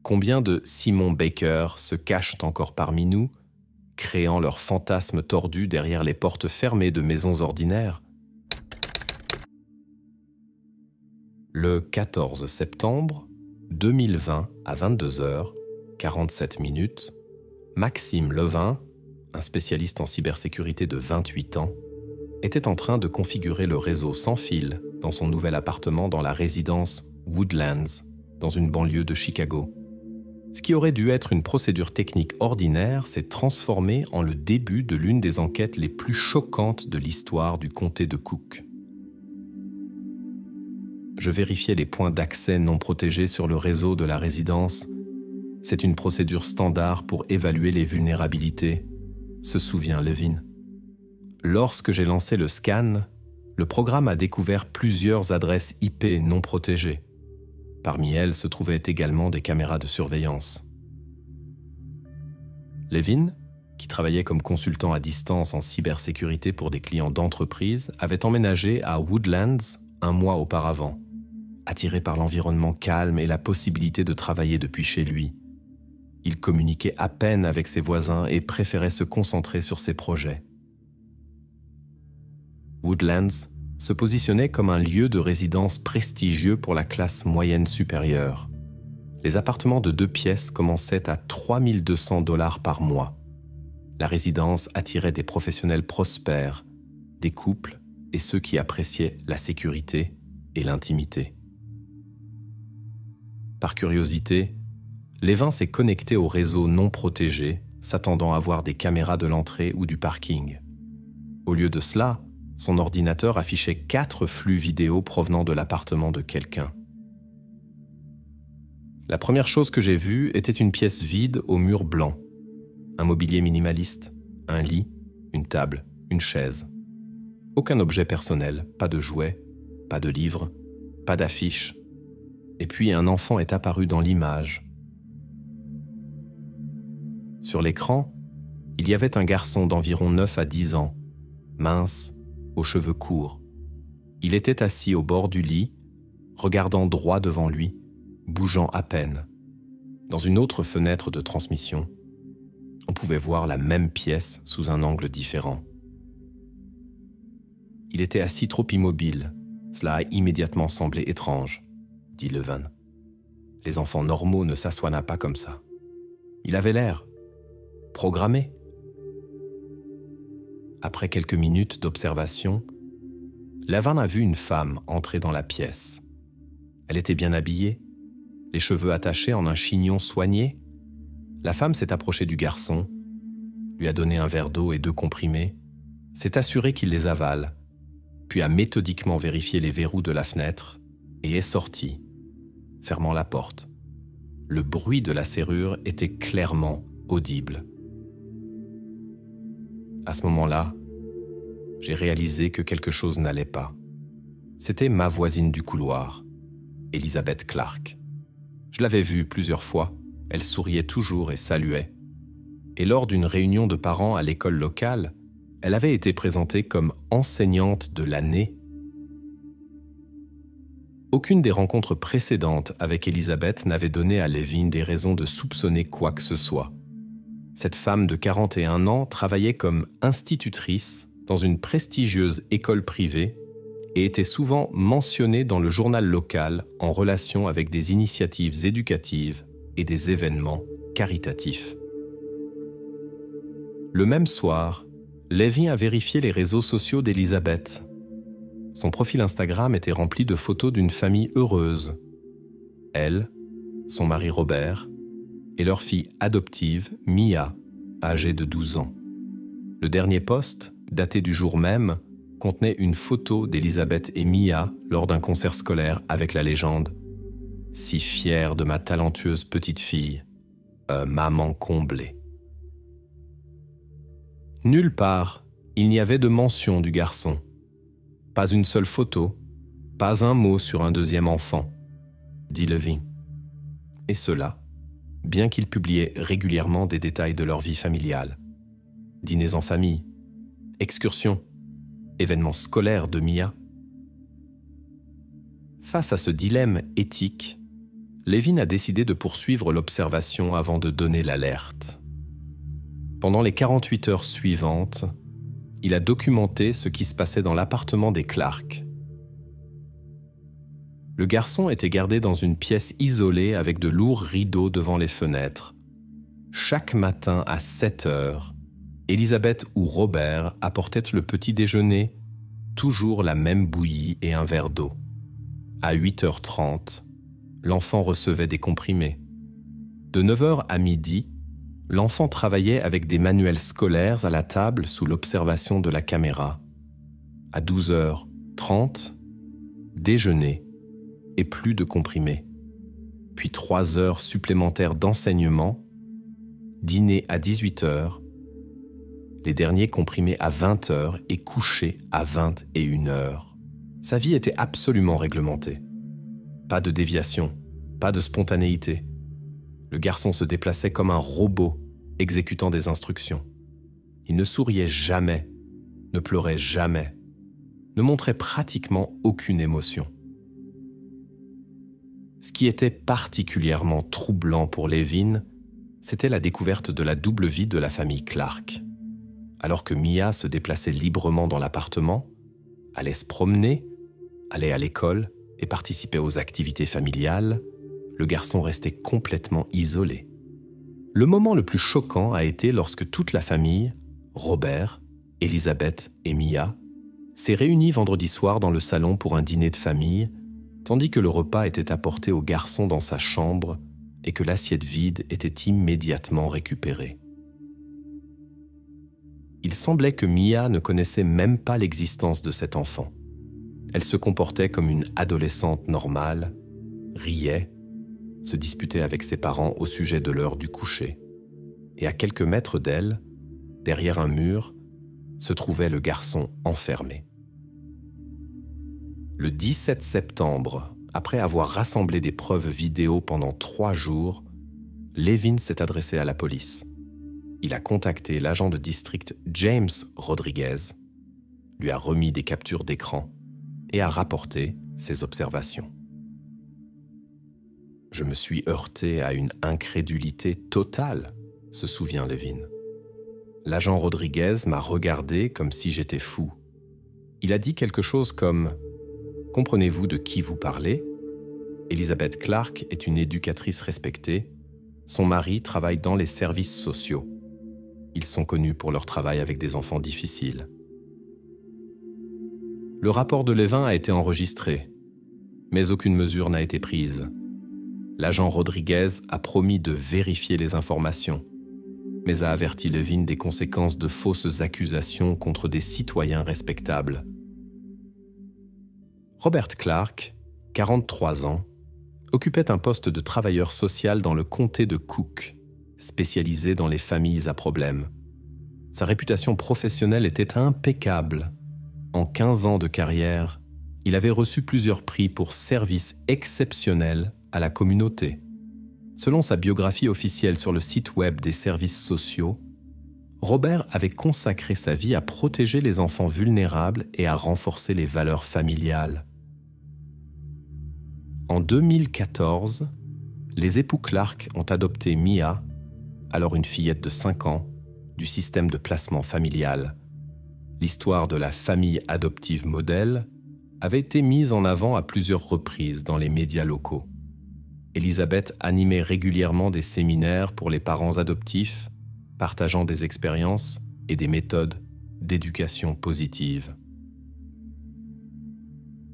Combien de Simon Baker se cachent encore parmi nous, créant leurs fantasmes tordus derrière les portes fermées de maisons ordinaires ? Le 14 septembre 2020 à 22h47, Maxime Levin, un spécialiste en cybersécurité de 28 ans, était en train de configurer le réseau sans fil dans son nouvel appartement dans la résidence Woodlands, dans une banlieue de Chicago. Ce qui aurait dû être une procédure technique ordinaire s'est transformé en le début de l'une des enquêtes les plus choquantes de l'histoire du comté de Cook. Je vérifiais les points d'accès non protégés sur le réseau de la résidence. C'est une procédure standard pour évaluer les vulnérabilités, se souvient Levin. Lorsque j'ai lancé le scan, le programme a découvert plusieurs adresses IP non protégées. Parmi elles se trouvaient également des caméras de surveillance. Levin, qui travaillait comme consultant à distance en cybersécurité pour des clients d'entreprise, avait emménagé à Woodlands un mois auparavant, attiré par l'environnement calme et la possibilité de travailler depuis chez lui. Il communiquait à peine avec ses voisins et préférait se concentrer sur ses projets. Woodlands se positionnait comme un lieu de résidence prestigieux pour la classe moyenne supérieure. Les appartements de 2 pièces commençaient à 3 200 $ par mois. La résidence attirait des professionnels prospères, des couples et ceux qui appréciaient la sécurité et l'intimité. Par curiosité, Levin s'est connecté au réseau non protégé, s'attendant à voir des caméras de l'entrée ou du parking. Au lieu de cela, son ordinateur affichait 4 flux vidéo provenant de l'appartement de quelqu'un. La première chose que j'ai vue était une pièce vide au mur blanc. Un mobilier minimaliste, un lit, une table, une chaise. Aucun objet personnel, pas de jouets, pas de livres, pas d'affiches. Et puis un enfant est apparu dans l'image. Sur l'écran, il y avait un garçon d'environ 9 à 10 ans, mince, aux cheveux courts. Il était assis au bord du lit, regardant droit devant lui, bougeant à peine. Dans une autre fenêtre de transmission, on pouvait voir la même pièce sous un angle différent. Il était assis trop immobile. Cela a immédiatement semblé étrange, dit Levin. Les enfants normaux ne s'assoient pas comme ça. Il avait l'air programmé. Après quelques minutes d'observation, Levin a vu une femme entrer dans la pièce. Elle était bien habillée, les cheveux attachés en un chignon soigné. La femme s'est approchée du garçon, lui a donné un verre d'eau et 2 comprimés, s'est assurée qu'il les avale, puis a méthodiquement vérifié les verrous de la fenêtre et est sortie, fermant la porte. Le bruit de la serrure était clairement audible. À ce moment-là, j'ai réalisé que quelque chose n'allait pas. C'était ma voisine du couloir, Elizabeth Clark. Je l'avais vue plusieurs fois, elle souriait toujours et saluait. Et lors d'une réunion de parents à l'école locale, elle avait été présentée comme enseignante de l'année. Aucune des rencontres précédentes avec Elizabeth n'avait donné à Levin des raisons de soupçonner quoi que ce soit. Cette femme de 41 ans travaillait comme institutrice dans une prestigieuse école privée et était souvent mentionnée dans le journal local en relation avec des initiatives éducatives et des événements caritatifs. Le même soir, Levin a vérifié les réseaux sociaux d'Elizabeth. Son profil Instagram était rempli de photos d'une famille heureuse. Elle, son mari Robert et leur fille adoptive, Mia, âgée de 12 ans. Le dernier post, daté du jour même, contenait une photo d'Elizabeth et Mia lors d'un concert scolaire avec la légende « Si fière de ma talentueuse petite fille, maman comblée ». Nulle part, il n'y avait de mention du garçon. Pas une seule photo, pas un mot sur un deuxième enfant, dit Levin. Et cela, bien qu'ils publiaient régulièrement des détails de leur vie familiale. Dîners en famille, excursions, événements scolaires de Mia. Face à ce dilemme éthique, Levin a décidé de poursuivre l'observation avant de donner l'alerte. Pendant les 48 heures suivantes, il a documenté ce qui se passait dans l'appartement des Clark. Le garçon était gardé dans une pièce isolée avec de lourds rideaux devant les fenêtres. Chaque matin à 7 heures, Elizabeth ou Robert apportaient le petit déjeuner toujours la même bouillie et un verre d'eau. À 8h30, l'enfant recevait des comprimés. De 9h à midi, l'enfant travaillait avec des manuels scolaires à la table sous l'observation de la caméra. À 12h30, déjeuner et plus de comprimés. Puis 3 heures supplémentaires d'enseignement, dîner à 18h, les derniers comprimés à 20h et coucher à 21h. Sa vie était absolument réglementée. Pas de déviation, pas de spontanéité. Le garçon se déplaçait comme un robot exécutant des instructions. Il ne souriait jamais, ne pleurait jamais, ne montrait pratiquement aucune émotion. Ce qui était particulièrement troublant pour Levin, c'était la découverte de la double vie de la famille Clark. Alors que Mia se déplaçait librement dans l'appartement, allait se promener, allait à l'école et participait aux activités familiales, le garçon restait complètement isolé. Le moment le plus choquant a été lorsque toute la famille, Robert, Elisabeth et Mia, s'est réunie vendredi soir dans le salon pour un dîner de famille, tandis que le repas était apporté au garçon dans sa chambre et que l'assiette vide était immédiatement récupérée. Il semblait que Mia ne connaissait même pas l'existence de cet enfant. Elle se comportait comme une adolescente normale, riait, se disputait avec ses parents au sujet de l'heure du coucher. Et à quelques mètres d'elle, derrière un mur, se trouvait le garçon enfermé. Le 17 septembre, après avoir rassemblé des preuves vidéo pendant 3 jours, Levin s'est adressé à la police. Il a contacté l'agent de district James Rodriguez, lui a remis des captures d'écran et a rapporté ses observations. « Je me suis heurté à une incrédulité totale », se souvient Levin. L'agent Rodriguez m'a regardé comme si j'étais fou. Il a dit quelque chose comme « Comprenez-vous de qui vous parlez ? Elisabeth Clark est une éducatrice respectée. Son mari travaille dans les services sociaux. Ils sont connus pour leur travail avec des enfants difficiles. » Le rapport de Levin a été enregistré, mais aucune mesure n'a été prise. L'agent Rodriguez a promis de vérifier les informations, mais a averti Levin des conséquences de fausses accusations contre des citoyens respectables. Robert Clark, 43 ans, occupait un poste de travailleur social dans le comté de Cook, spécialisé dans les familles à problème. Sa réputation professionnelle était impeccable. En 15 ans de carrière, il avait reçu plusieurs prix pour services exceptionnels à la communauté. Selon sa biographie officielle sur le site web des services sociaux, Robert avait consacré sa vie à protéger les enfants vulnérables et à renforcer les valeurs familiales. En 2014, les époux Clark ont adopté Mia, alors une fillette de 5 ans, du système de placement familial. L'histoire de la famille adoptive modèle avait été mise en avant à plusieurs reprises dans les médias locaux. Elisabeth animait régulièrement des séminaires pour les parents adoptifs, partageant des expériences et des méthodes d'éducation positive.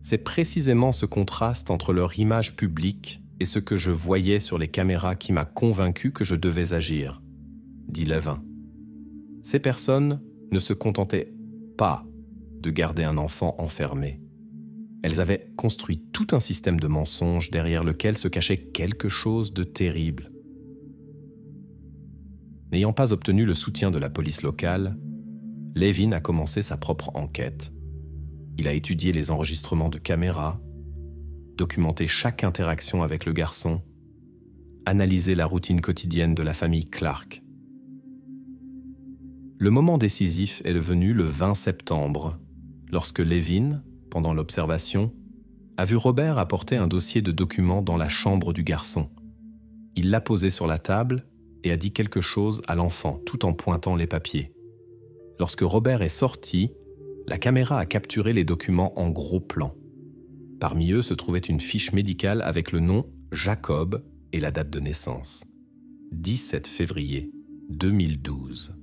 C'est précisément ce contraste entre leur image publique et ce que je voyais sur les caméras qui m'a convaincu que je devais agir, dit Levin. Ces personnes ne se contentaient pas de garder un enfant enfermé. Elles avaient construit tout un système de mensonges derrière lequel se cachait quelque chose de terrible. N'ayant pas obtenu le soutien de la police locale, Levin a commencé sa propre enquête. Il a étudié les enregistrements de caméras, documenté chaque interaction avec le garçon, analysé la routine quotidienne de la famille Clark. Le moment décisif est venu le 20 septembre, lorsque Levin, pendant l'observation, a vu Robert apporter un dossier de documents dans la chambre du garçon. Il l'a posé sur la table et a dit quelque chose à l'enfant tout en pointant les papiers. Lorsque Robert est sorti, la caméra a capturé les documents en gros plan. Parmi eux se trouvait une fiche médicale avec le nom Jacob et la date de naissance. 17 février 2012.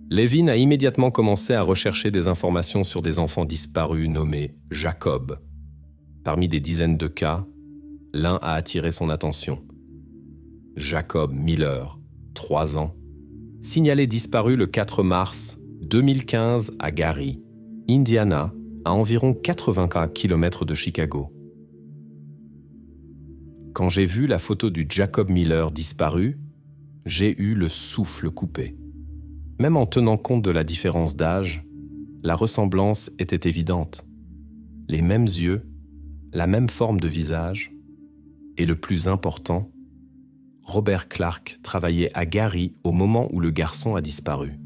Levin a immédiatement commencé à rechercher des informations sur des enfants disparus nommés Jacob. Parmi des dizaines de cas, l'un a attiré son attention. Jacob Miller, 3 ans, signalé disparu le 4 mars 2015 à Gary, Indiana, à environ 80 km de Chicago. Quand j'ai vu la photo du Jacob Miller disparu, j'ai eu le souffle coupé. Même en tenant compte de la différence d'âge, la ressemblance était évidente. Les mêmes yeux, la même forme de visage, et le plus important, Robert Clark travaillait à Gary au moment où le garçon a disparu.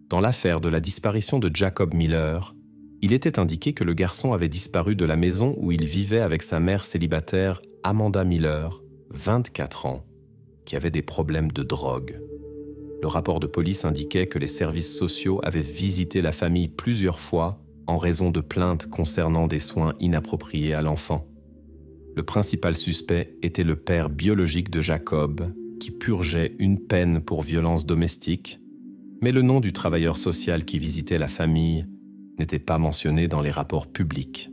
Dans l'affaire de la disparition de Jacob Miller, il était indiqué que le garçon avait disparu de la maison où il vivait avec sa mère célibataire Amanda Miller, 24 ans, qui avait des problèmes de drogue. Le rapport de police indiquait que les services sociaux avaient visité la famille plusieurs fois en raison de plaintes concernant des soins inappropriés à l'enfant. Le principal suspect était le père biologique de Jacob, qui purgeait une peine pour violence domestique, mais le nom du travailleur social qui visitait la famille n'était pas mentionné dans les rapports publics.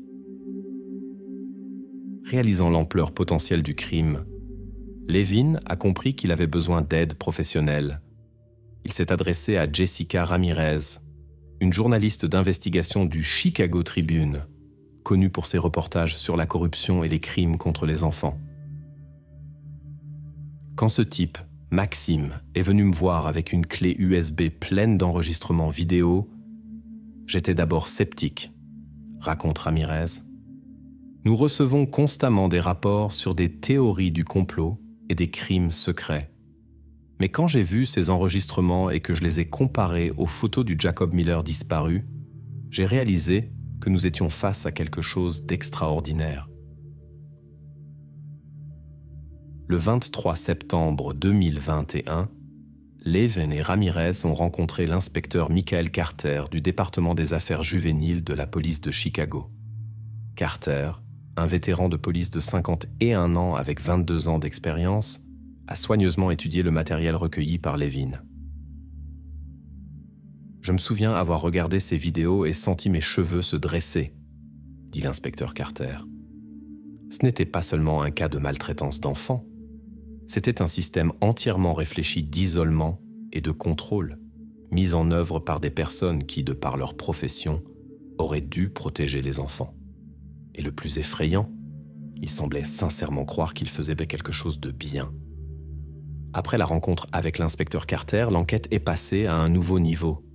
Réalisant l'ampleur potentielle du crime, Levin a compris qu'il avait besoin d'aide professionnelle. Il s'est adressé à Jessica Ramirez, une journaliste d'investigation du Chicago Tribune, connue pour ses reportages sur la corruption et les crimes contre les enfants. Quand ce type, Maxime, est venu me voir avec une clé USB pleine d'enregistrements vidéo, j'étais d'abord sceptique, raconte Ramirez. Nous recevons constamment des rapports sur des théories du complot et des crimes secrets. Mais quand j'ai vu ces enregistrements et que je les ai comparés aux photos du Jacob Miller disparu, j'ai réalisé que nous étions face à quelque chose d'extraordinaire. Le 23 septembre 2021, Levin et Ramirez ont rencontré l'inspecteur Michael Carter du département des affaires juvéniles de la police de Chicago. Carter, un vétéran de police de 51 ans avec 22 ans d'expérience, a soigneusement étudié le matériel recueilli par Levin. Je me souviens avoir regardé ces vidéos et senti mes cheveux se dresser, dit l'inspecteur Carter. Ce n'était pas seulement un cas de maltraitance d'enfants, c'était un système entièrement réfléchi d'isolement et de contrôle, mis en œuvre par des personnes qui, de par leur profession, auraient dû protéger les enfants. Et le plus effrayant, il semblait sincèrement croire qu'il faisait quelque chose de bien. Après la rencontre avec l'inspecteur Carter, l'enquête est passée à un nouveau niveau.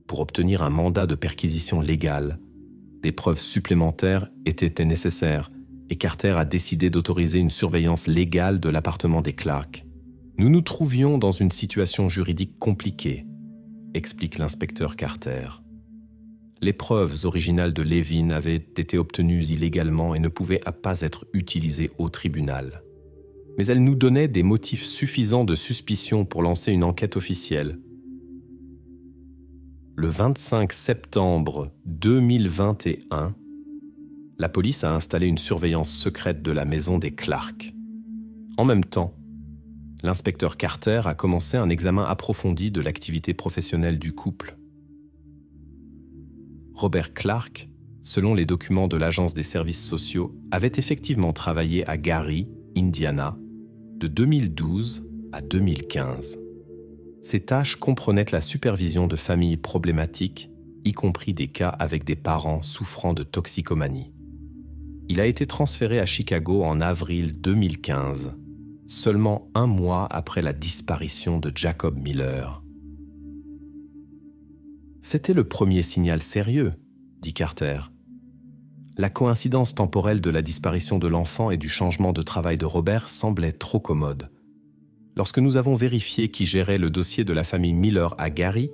Pour obtenir un mandat de perquisition légale, des preuves supplémentaires étaient nécessaires et Carter a décidé d'autoriser une surveillance légale de l'appartement des Clark. Nous nous trouvions dans une situation juridique compliquée, explique l'inspecteur Carter. Les preuves originales de Levin avaient été obtenues illégalement et ne pouvaient pas être utilisées au tribunal. Mais elles nous donnaient des motifs suffisants de suspicion pour lancer une enquête officielle. Le 25 septembre 2021, la police a installé une surveillance secrète de la maison des Clark. En même temps, l'inspecteur Carter a commencé un examen approfondi de l'activité professionnelle du couple. Robert Clark, selon les documents de l'Agence des services sociaux, avait effectivement travaillé à Gary, Indiana, de 2012 à 2015. Ces tâches comprenaient la supervision de familles problématiques, y compris des cas avec des parents souffrant de toxicomanie. Il a été transféré à Chicago en avril 2015, seulement un mois après la disparition de Jacob Miller. C'était le premier signal sérieux, dit Carter. La coïncidence temporelle de la disparition de l'enfant et du changement de travail de Robert semblait trop commode. Lorsque nous avons vérifié qui gérait le dossier de la famille Miller à Gary,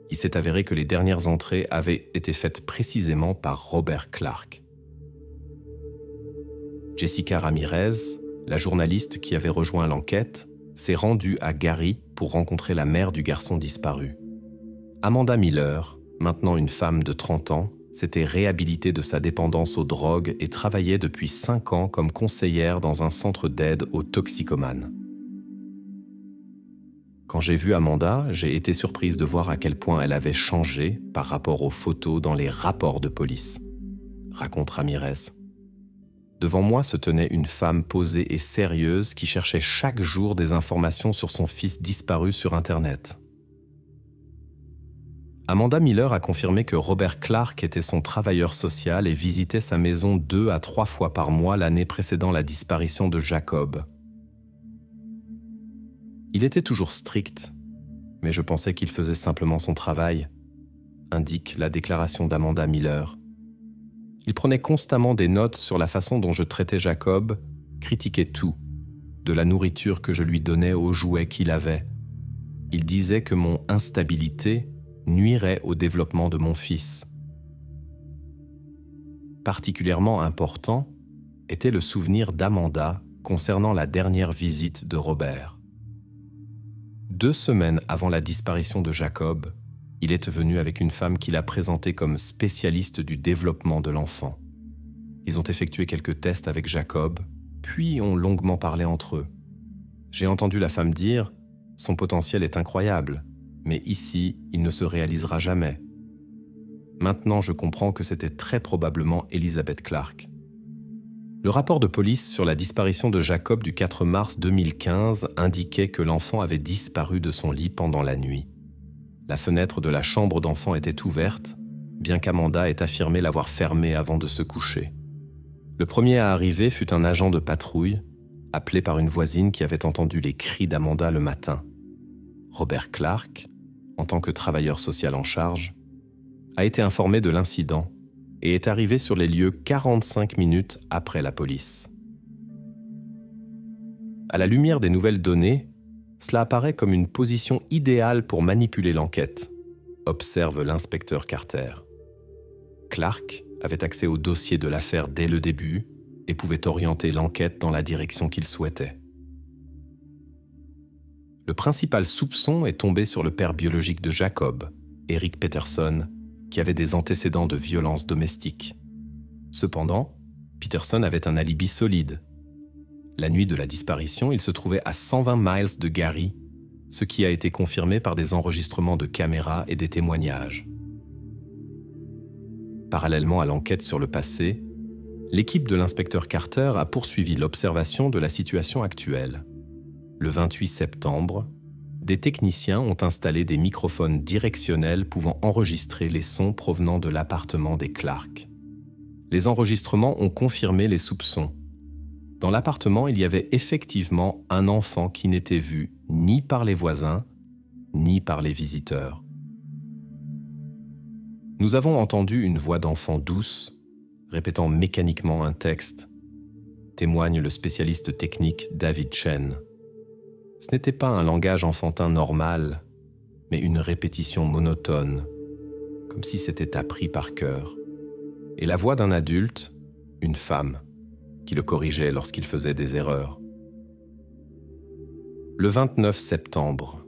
il s'est avéré que les dernières entrées avaient été faites précisément par Robert Clark. Jessica Ramirez, la journaliste qui avait rejoint l'enquête, s'est rendue à Gary pour rencontrer la mère du garçon disparu. Amanda Miller, maintenant une femme de 30 ans, s'était réhabilitée de sa dépendance aux drogues et travaillait depuis 5 ans comme conseillère dans un centre d'aide aux toxicomanes. Quand j'ai vu Amanda, j'ai été surprise de voir à quel point elle avait changé par rapport aux photos dans les rapports de police, raconte Ramirez. Devant moi se tenait une femme posée et sérieuse qui cherchait chaque jour des informations sur son fils disparu sur Internet. Amanda Miller a confirmé que Robert Clark était son travailleur social et visitait sa maison 2 à 3 fois par mois l'année précédant la disparition de Jacob. Il était toujours strict, mais je pensais qu'il faisait simplement son travail, indique la déclaration d'Amanda Miller. Il prenait constamment des notes sur la façon dont je traitais Jacob, critiquait tout, de la nourriture que je lui donnais aux jouets qu'il avait. Il disait que mon instabilité nuirait au développement de mon fils. Particulièrement important était le souvenir d'Amanda concernant la dernière visite de Robert. 2 semaines avant la disparition de Jacob, il est venu avec une femme qu'il a présentée comme spécialiste du développement de l'enfant. Ils ont effectué quelques tests avec Jacob, puis ont longuement parlé entre eux. J'ai entendu la femme dire « Son potentiel est incroyable, mais ici, il ne se réalisera jamais. » Maintenant, je comprends que c'était très probablement Elizabeth Clark. Le rapport de police sur la disparition de Jacob du 4 mars 2015 indiquait que l'enfant avait disparu de son lit pendant la nuit. La fenêtre de la chambre d'enfant était ouverte, bien qu'Amanda ait affirmé l'avoir fermée avant de se coucher. Le premier à arriver fut un agent de patrouille, appelé par une voisine qui avait entendu les cris d'Amanda le matin. Robert Clark, en tant que travailleur social en charge, a été informé de l'incident et est arrivé sur les lieux 45 minutes après la police. À la lumière des nouvelles données, cela apparaît comme une position idéale pour manipuler l'enquête, observe l'inspecteur Carter. Clark avait accès au dossier de l'affaire dès le début et pouvait orienter l'enquête dans la direction qu'il souhaitait. Le principal soupçon est tombé sur le père biologique de Jacob, Eric Peterson, qui avait des antécédents de violence domestique. Cependant, Peterson avait un alibi solide. La nuit de la disparition, il se trouvait à 120 miles de Gary, ce qui a été confirmé par des enregistrements de caméras et des témoignages. Parallèlement à l'enquête sur le passé, l'équipe de l'inspecteur Carter a poursuivi l'observation de la situation actuelle. Le 28 septembre, des techniciens ont installé des microphones directionnels pouvant enregistrer les sons provenant de l'appartement des Clark. Les enregistrements ont confirmé les soupçons. Dans l'appartement, il y avait effectivement un enfant qui n'était vu ni par les voisins, ni par les visiteurs. Nous avons entendu une voix d'enfant douce, répétant mécaniquement un texte, témoigne le spécialiste technique David Chen. Ce n'était pas un langage enfantin normal, mais une répétition monotone, comme si c'était appris par cœur. Et la voix d'un adulte, une femme, qui le corrigeait lorsqu'il faisait des erreurs. Le 29 septembre,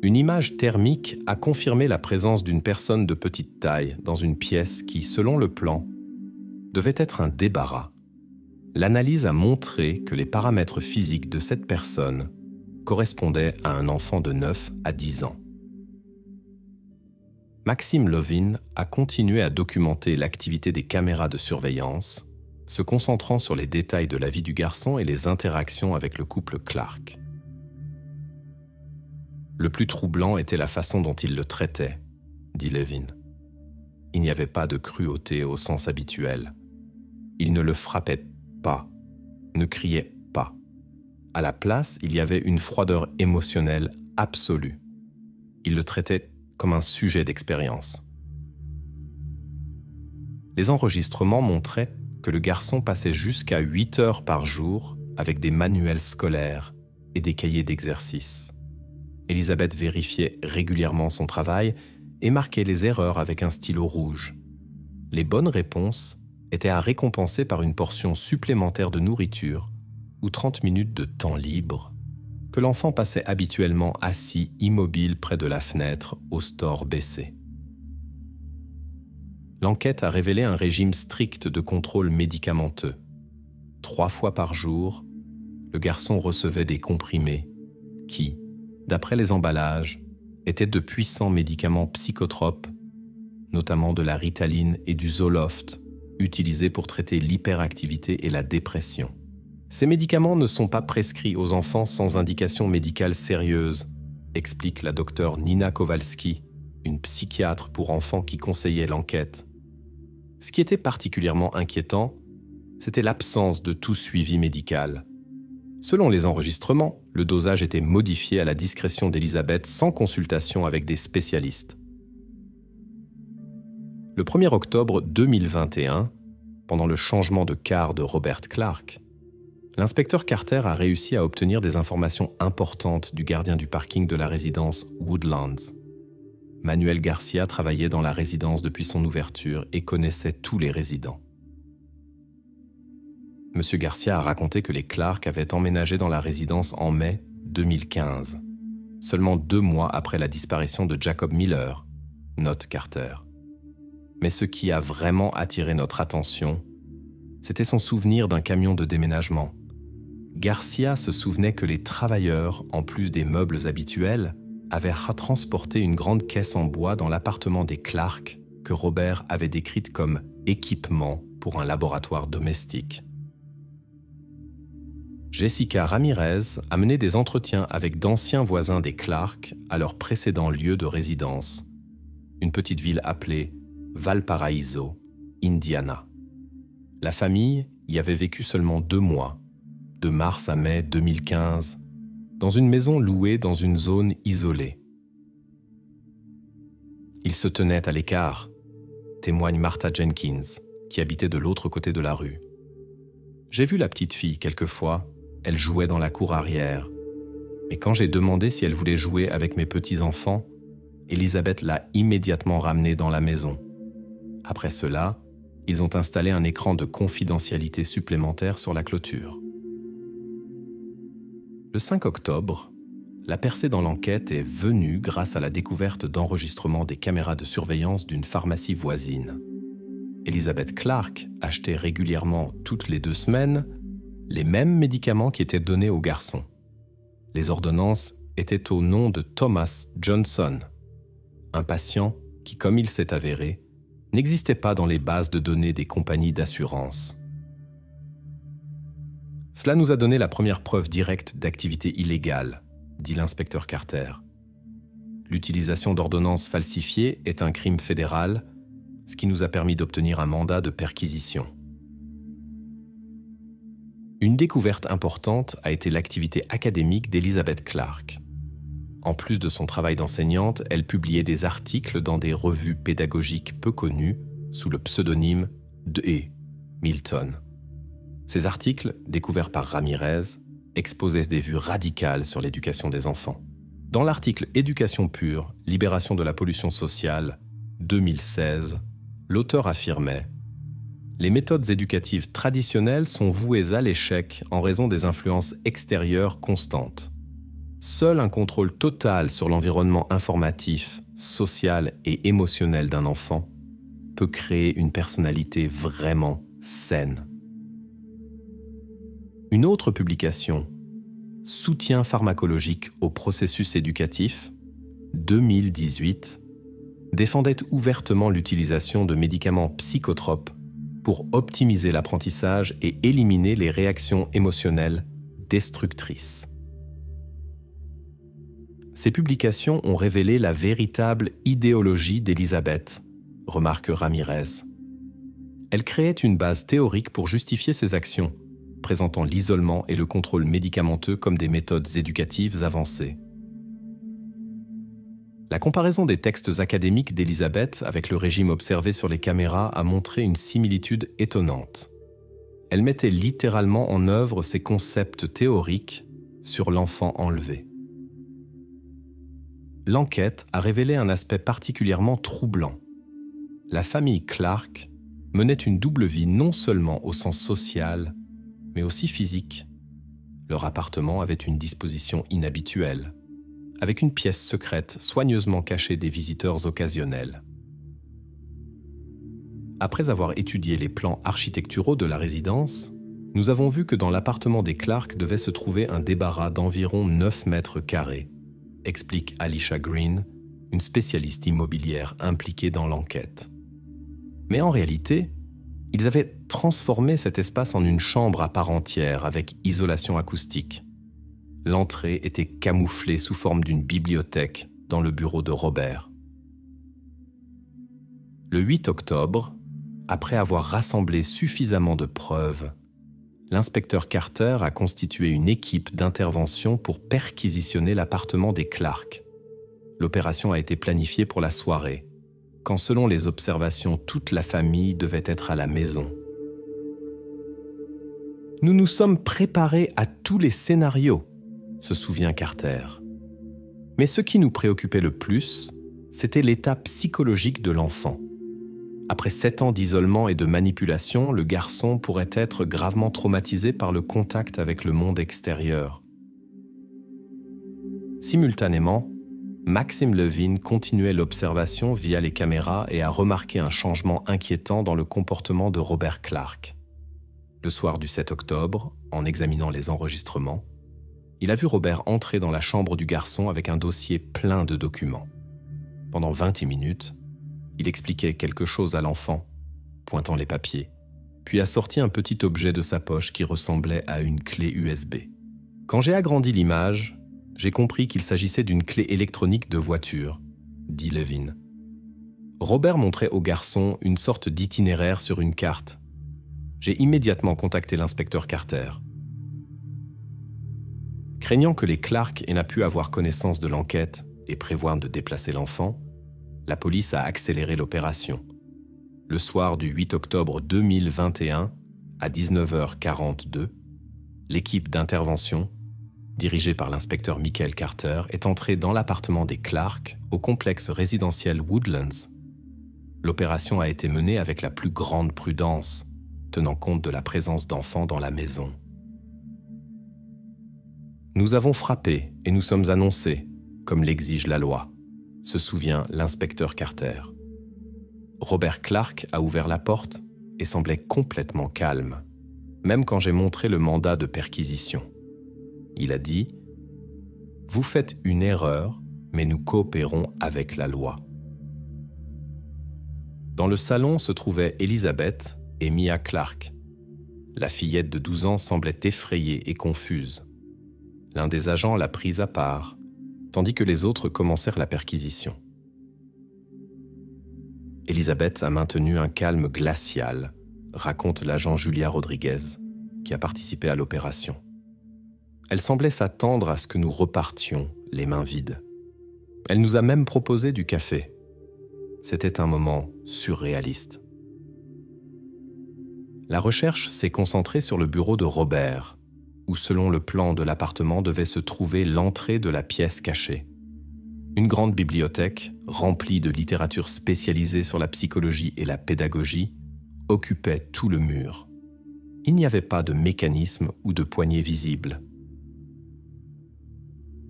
une image thermique a confirmé la présence d'une personne de petite taille dans une pièce qui, selon le plan, devait être un débarras. L'analyse a montré que les paramètres physiques de cette personne correspondait à un enfant de 9 à 10 ans. Maxime Lovin a continué à documenter l'activité des caméras de surveillance, se concentrant sur les détails de la vie du garçon et les interactions avec le couple Clark. Le plus troublant était la façon dont il le traitait, dit Levin. Il n'y avait pas de cruauté au sens habituel. Il ne le frappait pas, ne criait pas. À la place, il y avait une froideur émotionnelle absolue. Il le traitait comme un sujet d'expérience. Les enregistrements montraient que le garçon passait jusqu'à 8 heures par jour avec des manuels scolaires et des cahiers d'exercice. Elisabeth vérifiait régulièrement son travail et marquait les erreurs avec un stylo rouge. Les bonnes réponses étaient à récompenser par une portion supplémentaire de nourriture ou 30 minutes de temps libre que l'enfant passait habituellement assis immobile près de la fenêtre au store baissé. L'enquête a révélé un régime strict de contrôle médicamenteux. 3 fois par jour, le garçon recevait des comprimés qui, d'après les emballages, étaient de puissants médicaments psychotropes, notamment de la Ritaline et du Zoloft, utilisés pour traiter l'hyperactivité et la dépression. Ces médicaments ne sont pas prescrits aux enfants sans indication médicale sérieuse, explique la docteure Nina Kowalski, une psychiatre pour enfants qui conseillait l'enquête. Ce qui était particulièrement inquiétant, c'était l'absence de tout suivi médical. Selon les enregistrements, le dosage était modifié à la discrétion d'Elisabeth sans consultation avec des spécialistes. Le 1er octobre 2021, pendant le changement de car de Robert Clark, l'inspecteur Carter a réussi à obtenir des informations importantes du gardien du parking de la résidence Woodlands. Manuel Garcia travaillait dans la résidence depuis son ouverture et connaissait tous les résidents. M. Garcia a raconté que les Clark avaient emménagé dans la résidence en mai 2015, seulement 2 mois après la disparition de Jacob Miller, note Carter. Mais ce qui a vraiment attiré notre attention, c'était son souvenir d'un camion de déménagement. Garcia se souvenait que les travailleurs, en plus des meubles habituels, avaient transporté une grande caisse en bois dans l'appartement des Clark que Robert avait décrite comme équipement pour un laboratoire domestique. Jessica Ramirez a mené des entretiens avec d'anciens voisins des Clark à leur précédent lieu de résidence, une petite ville appelée Valparaiso, Indiana. La famille y avait vécu seulement 2 mois, de mars à mai 2015, dans une maison louée dans une zone isolée. Ils se tenaient à l'écart, témoigne Martha Jenkins, qui habitait de l'autre côté de la rue. J'ai vu la petite fille quelquefois, elle jouait dans la cour arrière. Mais quand j'ai demandé si elle voulait jouer avec mes petits-enfants, Elisabeth l'a immédiatement ramenée dans la maison. Après cela, ils ont installé un écran de confidentialité supplémentaire sur la clôture. Le 5 octobre, la percée dans l'enquête est venue grâce à la découverte d'enregistrements des caméras de surveillance d'une pharmacie voisine. Elisabeth Clark achetait régulièrement toutes les 2 semaines les mêmes médicaments qui étaient donnés aux garçons. Les ordonnances étaient au nom de Thomas Johnson, un patient qui, comme il s'est avéré, n'existait pas dans les bases de données des compagnies d'assurance. Cela nous a donné la première preuve directe d'activité illégale, dit l'inspecteur Carter. L'utilisation d'ordonnances falsifiées est un crime fédéral, ce qui nous a permis d'obtenir un mandat de perquisition. Une découverte importante a été l'activité académique d'Elisabeth Clark. En plus de son travail d'enseignante, elle publiait des articles dans des revues pédagogiques peu connues sous le pseudonyme de Milton. Ces articles, découverts par Ramirez, exposaient des vues radicales sur l'éducation des enfants. Dans l'article « Éducation pure, libération de la pollution sociale » 2016, l'auteur affirmait « Les méthodes éducatives traditionnelles sont vouées à l'échec en raison des influences extérieures constantes. Seul un contrôle total sur l'environnement informatif, social et émotionnel d'un enfant peut créer une personnalité vraiment saine. » Une autre publication, Soutien pharmacologique au processus éducatif, 2018, défendait ouvertement l'utilisation de médicaments psychotropes pour optimiser l'apprentissage et éliminer les réactions émotionnelles destructrices. Ces publications ont révélé la véritable idéologie d'Elisabeth, remarque Ramirez. Elle créait une base théorique pour justifier ses actions, présentant l'isolement et le contrôle médicamenteux comme des méthodes éducatives avancées. La comparaison des textes académiques d'Elisabeth avec le régime observé sur les caméras a montré une similitude étonnante. Elle mettait littéralement en œuvre ses concepts théoriques sur l'enfant enlevé. L'enquête a révélé un aspect particulièrement troublant. La famille Clark menait une double vie non seulement au sens social, mais aussi physique. Leur appartement avait une disposition inhabituelle, avec une pièce secrète soigneusement cachée des visiteurs occasionnels. Après avoir étudié les plans architecturaux de la résidence, nous avons vu que dans l'appartement des Clark devait se trouver un débarras d'environ 9 mètres carrés, explique Alicia Green, une spécialiste immobilière impliquée dans l'enquête. Mais en réalité, ils avaient transformé cet espace en une chambre à part entière avec isolation acoustique. L'entrée était camouflée sous forme d'une bibliothèque dans le bureau de Robert. Le 8 octobre, après avoir rassemblé suffisamment de preuves, l'inspecteur Carter a constitué une équipe d'intervention pour perquisitionner l'appartement des Clark. L'opération a été planifiée pour la soirée, quand selon les observations, toute la famille devait être à la maison. « Nous nous sommes préparés à tous les scénarios », se souvient Carter. Mais ce qui nous préoccupait le plus, c'était l'état psychologique de l'enfant. Après 7 ans d'isolement et de manipulation, le garçon pourrait être gravement traumatisé par le contact avec le monde extérieur. Simultanément, Maxime Levine continuait l'observation via les caméras et a remarqué un changement inquiétant dans le comportement de Robert Clark. Le soir du 7 octobre, en examinant les enregistrements, il a vu Robert entrer dans la chambre du garçon avec un dossier plein de documents. Pendant 20 minutes, il expliquait quelque chose à l'enfant, pointant les papiers, puis a sorti un petit objet de sa poche qui ressemblait à une clé USB. Quand j'ai agrandi l'image, j'ai compris qu'il s'agissait d'une clé électronique de voiture, dit Levine. Robert montrait au garçon une sorte d'itinéraire sur une carte. J'ai immédiatement contacté l'inspecteur Carter. Craignant que les Clark aient pu avoir connaissance de l'enquête et prévoir de déplacer l'enfant, la police a accéléré l'opération. Le soir du 8 octobre 2021, à 19h42, l'équipe d'intervention, dirigée par l'inspecteur Michael Carter, est entrée dans l'appartement des Clark, au complexe résidentiel Woodlands. L'opération a été menée avec la plus grande prudence, tenant compte de la présence d'enfants dans la maison. Nous avons frappé et nous sommes annoncés, comme l'exige la loi, se souvient l'inspecteur Carter. Robert Clark a ouvert la porte et semblait complètement calme, même quand j'ai montré le mandat de perquisition. Il a dit « Vous faites une erreur, mais nous coopérons avec la loi. » Dans le salon se trouvaient Elizabeth et Mia Clark. La fillette de 12 ans semblait effrayée et confuse. L'un des agents l'a prise à part, tandis que les autres commencèrent la perquisition. Elizabeth a maintenu un calme glacial, raconte l'agent Julia Rodriguez, qui a participé à l'opération. Elle semblait s'attendre à ce que nous repartions, les mains vides. Elle nous a même proposé du café. C'était un moment surréaliste. La recherche s'est concentrée sur le bureau de Robert, où selon le plan de l'appartement devait se trouver l'entrée de la pièce cachée. Une grande bibliothèque, remplie de littérature spécialisée sur la psychologie et la pédagogie, occupait tout le mur. Il n'y avait pas de mécanisme ou de poignée visible.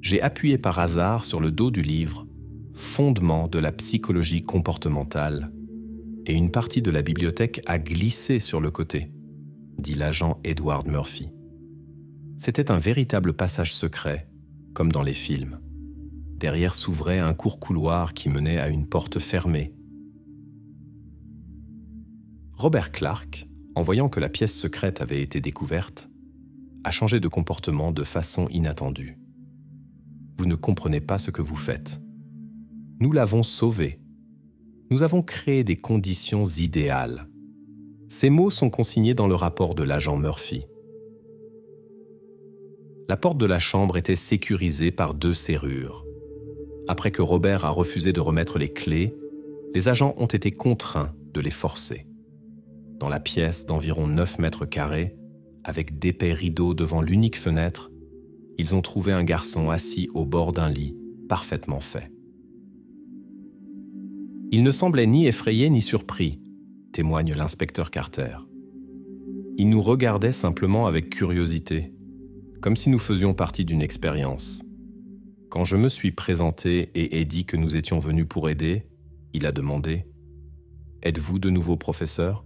J'ai appuyé par hasard sur le dos du livre « Fondements de la psychologie comportementale » et une partie de la bibliothèque a glissé sur le côté, dit l'agent Edward Murphy. C'était un véritable passage secret, comme dans les films. Derrière s'ouvrait un court couloir qui menait à une porte fermée. Robert Clark, en voyant que la pièce secrète avait été découverte, a changé de comportement de façon inattendue. Vous ne comprenez pas ce que vous faites. Nous l'avons sauvé. Nous avons créé des conditions idéales. Ces mots sont consignés dans le rapport de l'agent Murphy. La porte de la chambre était sécurisée par 2 serrures. Après que Robert a refusé de remettre les clés, les agents ont été contraints de les forcer. Dans la pièce d'environ 9 mètres carrés, avec d'épais rideaux devant l'unique fenêtre, ils ont trouvé un garçon assis au bord d'un lit, parfaitement fait. Il ne semblait ni effrayé ni surpris, témoigne l'inspecteur Carter. Il nous regardait simplement avec curiosité, comme si nous faisions partie d'une expérience. Quand je me suis présenté et ai dit que nous étions venus pour aider, il a demandé « Êtes-vous de nouveau professeur ?»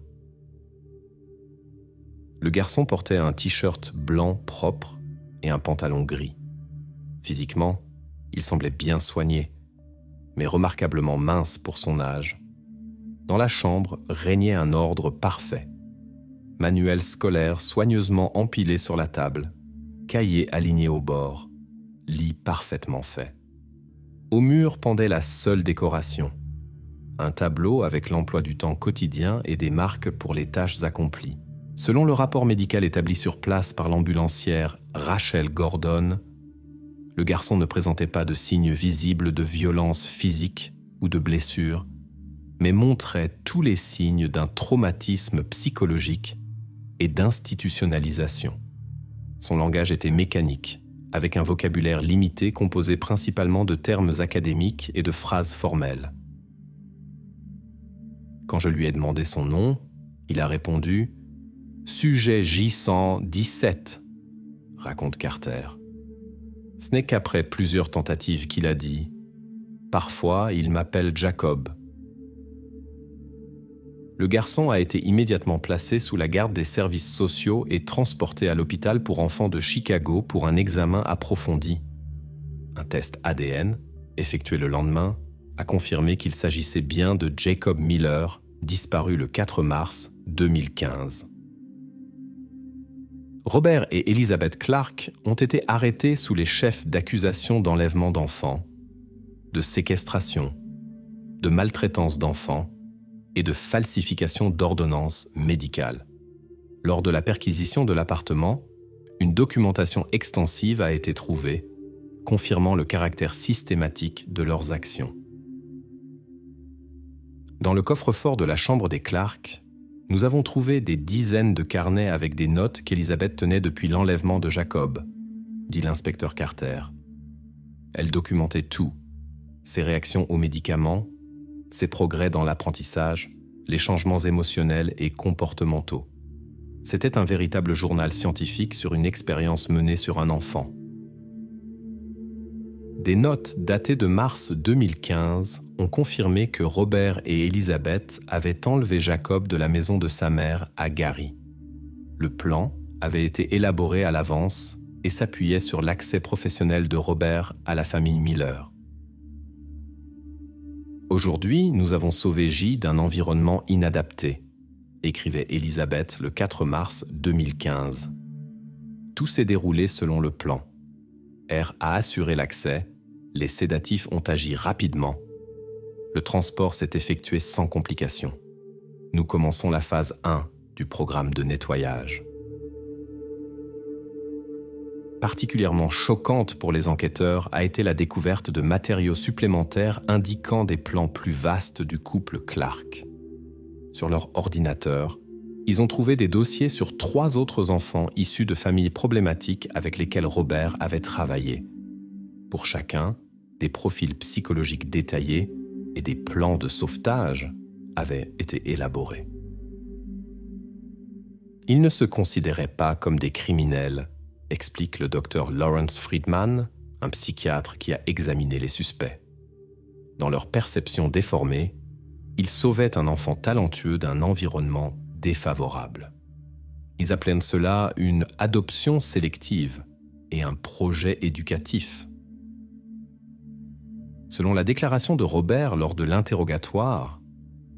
Le garçon portait un t-shirt blanc propre et un pantalon gris. Physiquement, Il semblait bien soigné, mais remarquablement mince pour son âge. Dans la chambre régnait un ordre parfait. Manuels scolaires soigneusement empilés sur la table, cahiers alignés au bord, lit parfaitement fait. Au mur pendait la seule décoration, un tableau avec l'emploi du temps quotidien et des marques pour les tâches accomplies. Selon le rapport médical établi sur place par l'ambulancière Rachel Gordon, le garçon ne présentait pas de signes visibles de violence physique ou de blessure, mais montrait tous les signes d'un traumatisme psychologique et d'institutionnalisation. Son langage était mécanique, avec un vocabulaire limité composé principalement de termes académiques et de phrases formelles. Quand je lui ai demandé son nom, il a répondu « Sujet J117 », raconte Carter. Ce n'est qu'après plusieurs tentatives qu'il a dit « Parfois, il m'appelle Jacob ». Le garçon a été immédiatement placé sous la garde des services sociaux et transporté à l'hôpital pour enfants de Chicago pour un examen approfondi. Un test ADN, effectué le lendemain, a confirmé qu'il s'agissait bien de Jacob Miller, disparu le 4 mars 2015. Robert et Elizabeth Clark ont été arrêtés sous les chefs d'accusation d'enlèvement d'enfants, de séquestration, de maltraitance d'enfants et de falsification d'ordonnances médicales. Lors de la perquisition de l'appartement, une documentation extensive a été trouvée, confirmant le caractère systématique de leurs actions. Dans le coffre-fort de la chambre des Clark, nous avons trouvé des dizaines de carnets avec des notes qu'Elizabeth tenait depuis l'enlèvement de Jacob, dit l'inspecteur Carter. Elle documentait tout, ses réactions aux médicaments, ses progrès dans l'apprentissage, les changements émotionnels et comportementaux. C'était un véritable journal scientifique sur une expérience menée sur un enfant. Des notes datées de mars 2015 ont confirmé que Robert et Elizabeth avaient enlevé Jacob de la maison de sa mère à Gary. Le plan avait été élaboré à l'avance et s'appuyait sur l'accès professionnel de Robert à la famille Miller. Aujourd'hui, nous avons sauvé J d'un environnement inadapté, écrivait Elizabeth le 4 mars 2015. Tout s'est déroulé selon le plan. R a assuré l'accès, les sédatifs ont agi rapidement. Le transport s'est effectué sans complications. Nous commençons la phase 1 du programme de nettoyage. Particulièrement choquante pour les enquêteurs a été la découverte de matériaux supplémentaires indiquant des plans plus vastes du couple Clark. Sur leur ordinateur, ils ont trouvé des dossiers sur 3 autres enfants issus de familles problématiques avec lesquelles Robert avait travaillé. Pour chacun, des profils psychologiques détaillés et des plans de sauvetage avaient été élaborés. Ils ne se considéraient pas comme des criminels, explique le docteur Lawrence Friedman, un psychiatre qui a examiné les suspects. Dans leur perception déformée, ils sauvaient un enfant talentueux d'un environnement défavorable. Ils appelaient cela une adoption sélective et un projet éducatif. Selon la déclaration de Robert lors de l'interrogatoire,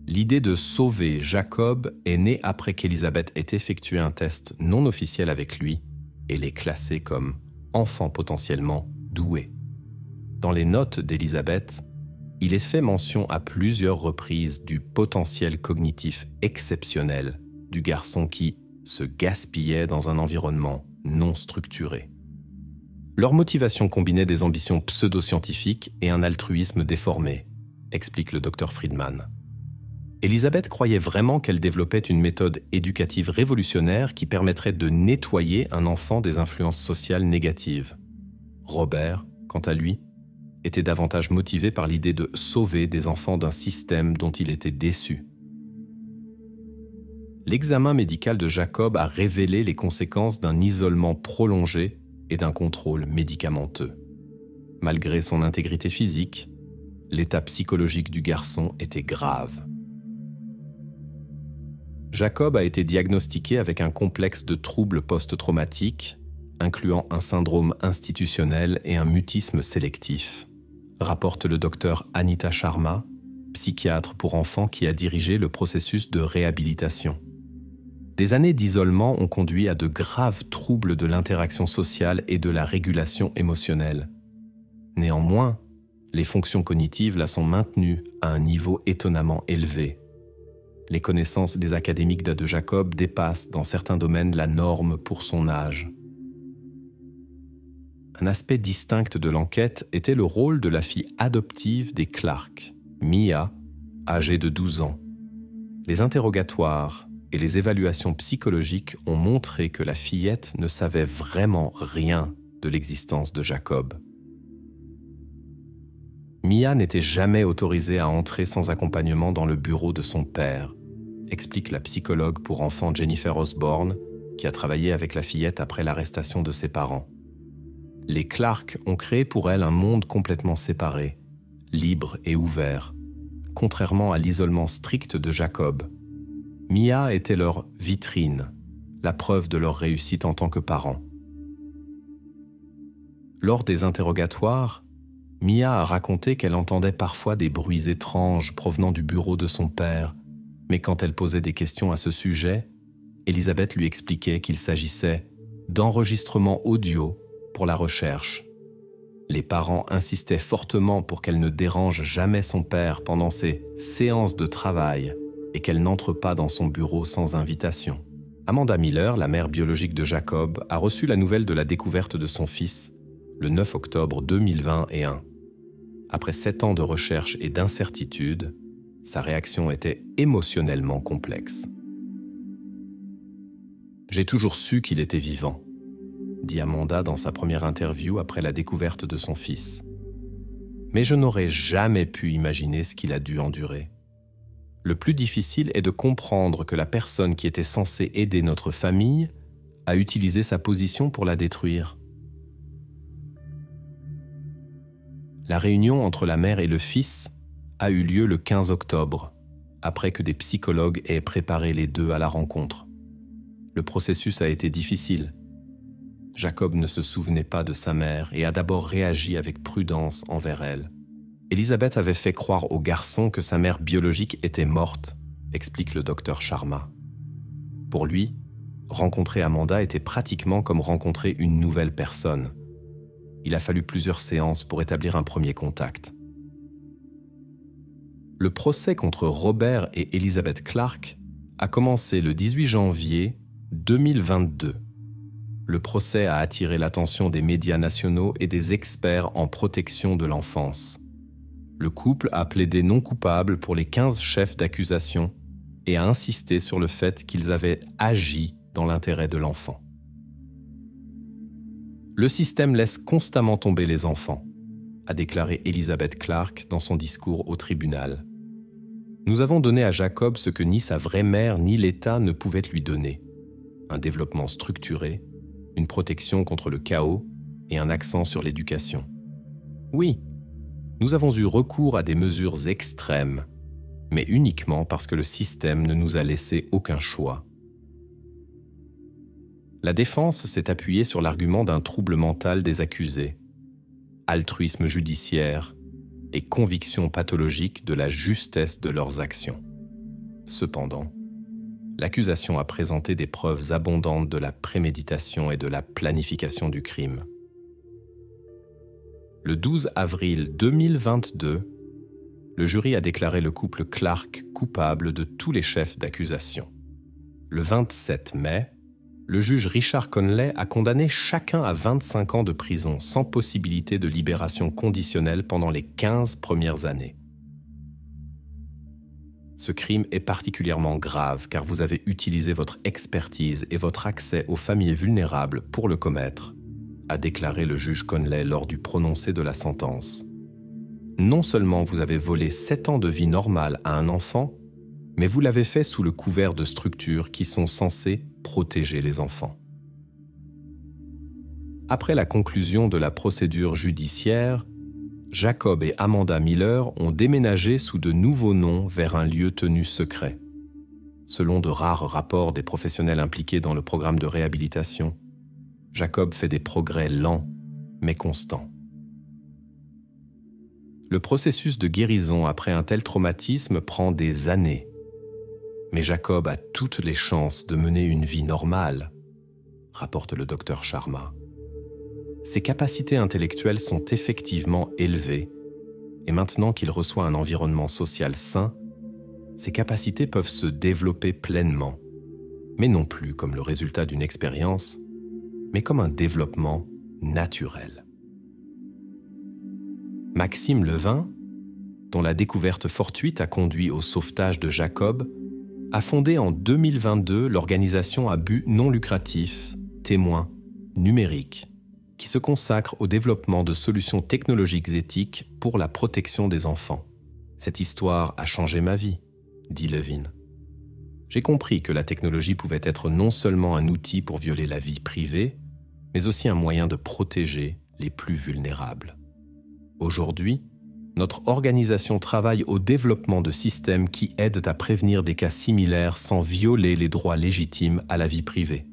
l'idée de sauver Jacob est née après qu'Elizabeth ait effectué un test non officiel avec lui et l'ait classé comme enfant potentiellement doué. Dans les notes d'Elizabeth, il est fait mention à plusieurs reprises du potentiel cognitif exceptionnel du garçon qui se gaspillait dans un environnement non structuré. Leur motivation combinait des ambitions pseudo-scientifiques et un altruisme déformé, explique le Dr Friedman. Elizabeth croyait vraiment qu'elle développait une méthode éducative révolutionnaire qui permettrait de nettoyer un enfant des influences sociales négatives. Robert, quant à lui, était davantage motivé par l'idée de sauver des enfants d'un système dont il était déçu. L'examen médical de Jacob a révélé les conséquences d'un isolement prolongé et d'un contrôle médicamenteux. Malgré son intégrité physique, l'état psychologique du garçon était grave. Jacob a été diagnostiqué avec un complexe de troubles post-traumatiques, incluant un syndrome institutionnel et un mutisme sélectif, rapporte le docteur Anita Sharma, psychiatre pour enfants qui a dirigé le processus de réhabilitation. Des années d'isolement ont conduit à de graves troubles de l'interaction sociale et de la régulation émotionnelle. Néanmoins, les fonctions cognitives la sont maintenues à un niveau étonnamment élevé. Les connaissances des académiques d'Ade Jacob dépassent dans certains domaines la norme pour son âge. Un aspect distinct de l'enquête était le rôle de la fille adoptive des Clark, Mia, âgée de 12 ans. Les interrogatoires et les évaluations psychologiques ont montré que la fillette ne savait vraiment rien de l'existence de Jacob. Mia n'était jamais autorisée à entrer sans accompagnement dans le bureau de son père, explique la psychologue pour enfants Jennifer Osborne, qui a travaillé avec la fillette après l'arrestation de ses parents. Les Clark ont créé pour elle un monde complètement séparé, libre et ouvert, contrairement à l'isolement strict de Jacob. Mia était leur vitrine, la preuve de leur réussite en tant que parents. Lors des interrogatoires, Mia a raconté qu'elle entendait parfois des bruits étranges provenant du bureau de son père, mais quand elle posait des questions à ce sujet, Elisabeth lui expliquait qu'il s'agissait d'enregistrements audio pour la recherche. Les parents insistaient fortement pour qu'elle ne dérange jamais son père pendant ses séances de travail et qu'elle n'entre pas dans son bureau sans invitation. Amanda Miller, la mère biologique de Jacob, a reçu la nouvelle de la découverte de son fils le 9 octobre 2021. Après 7 ans de recherche et d'incertitude, sa réaction était émotionnellement complexe. « J'ai toujours su qu'il était vivant », dit Amanda dans sa première interview après la découverte de son fils. « Mais je n'aurais jamais pu imaginer ce qu'il a dû endurer. Le plus difficile est de comprendre que la personne qui était censée aider notre famille a utilisé sa position pour la détruire. » La réunion entre la mère et le fils a eu lieu le 15 octobre, après que des psychologues aient préparé les deux à la rencontre. Le processus a été difficile. Jacob ne se souvenait pas de sa mère et a d'abord réagi avec prudence envers elle. Elisabeth avait fait croire au garçon que sa mère biologique était morte, explique le docteur Sharma. Pour lui, rencontrer Amanda était pratiquement comme rencontrer une nouvelle personne. Il a fallu plusieurs séances pour établir un premier contact. Le procès contre Robert et Elizabeth Clark a commencé le 18 janvier 2022. Le procès a attiré l'attention des médias nationaux et des experts en protection de l'enfance. Le couple a plaidé non coupable pour les 15 chefs d'accusation et a insisté sur le fait qu'ils avaient agi dans l'intérêt de l'enfant. Le système laisse constamment tomber les enfants, a déclaré Elizabeth Clark dans son discours au tribunal. Nous avons donné à Jacob ce que ni sa vraie mère ni l'État ne pouvaient lui donner. Un développement structuré, une protection contre le chaos et un accent sur l'éducation. Oui, nous avons eu recours à des mesures extrêmes, mais uniquement parce que le système ne nous a laissé aucun choix. La défense s'est appuyée sur l'argument d'un trouble mental des accusés, altruisme judiciaire et conviction pathologique de la justesse de leurs actions. Cependant, l'accusation a présenté des preuves abondantes de la préméditation et de la planification du crime. Le 12 avril 2022, le jury a déclaré le couple Clark coupable de tous les chefs d'accusation. Le 27 mai, le juge Richard Conley a condamné chacun à 25 ans de prison sans possibilité de libération conditionnelle pendant les 15 premières années. Ce crime est particulièrement grave car vous avez utilisé votre expertise et votre accès aux familles vulnérables pour le commettre, a déclaré le juge Conley lors du prononcé de la sentence. Non seulement vous avez volé 7 ans de vie normale à un enfant, mais vous l'avez fait sous le couvert de structures qui sont censées protéger les enfants. Après la conclusion de la procédure judiciaire, Jacob et Amanda Miller ont déménagé sous de nouveaux noms vers un lieu tenu secret. Selon de rares rapports des professionnels impliqués dans le programme de réhabilitation, Jacob fait des progrès lents, mais constants. Le processus de guérison après un tel traumatisme prend des années. Mais Jacob a toutes les chances de mener une vie normale, rapporte le docteur Sharma. Ses capacités intellectuelles sont effectivement élevées, et maintenant qu'il reçoit un environnement social sain, ses capacités peuvent se développer pleinement, mais non plus comme le résultat d'une expérience, mais comme un développement naturel. Maxime Levin, dont la découverte fortuite a conduit au sauvetage de Jacob, a fondé en 2022 l'organisation à but non lucratif Témoins numériques, qui se consacre au développement de solutions technologiques éthiques pour la protection des enfants. Cette histoire a changé ma vie, dit Levin. J'ai compris que la technologie pouvait être non seulement un outil pour violer la vie privée, mais aussi un moyen de protéger les plus vulnérables. Aujourd'hui, notre organisation travaille au développement de systèmes qui aident à prévenir des cas similaires sans violer les droits légitimes à la vie privée.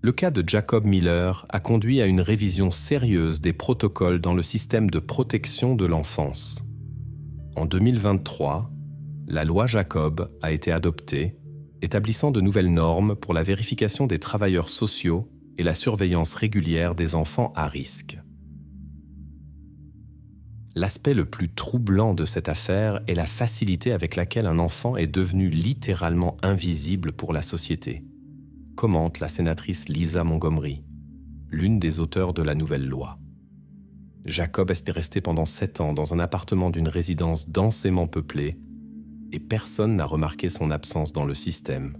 Le cas de Jacob Miller a conduit à une révision sérieuse des protocoles dans le système de protection de l'enfance. En 2023, la loi Jacob a été adoptée, établissant de nouvelles normes pour la vérification des travailleurs sociaux et la surveillance régulière des enfants à risque. L'aspect le plus troublant de cette affaire est la facilité avec laquelle un enfant est devenu littéralement invisible pour la société, commente la sénatrice Lisa Montgomery, l'une des auteurs de la nouvelle loi. Jacob est resté pendant 7 ans dans un appartement d'une résidence densément peuplée et personne n'a remarqué son absence dans le système.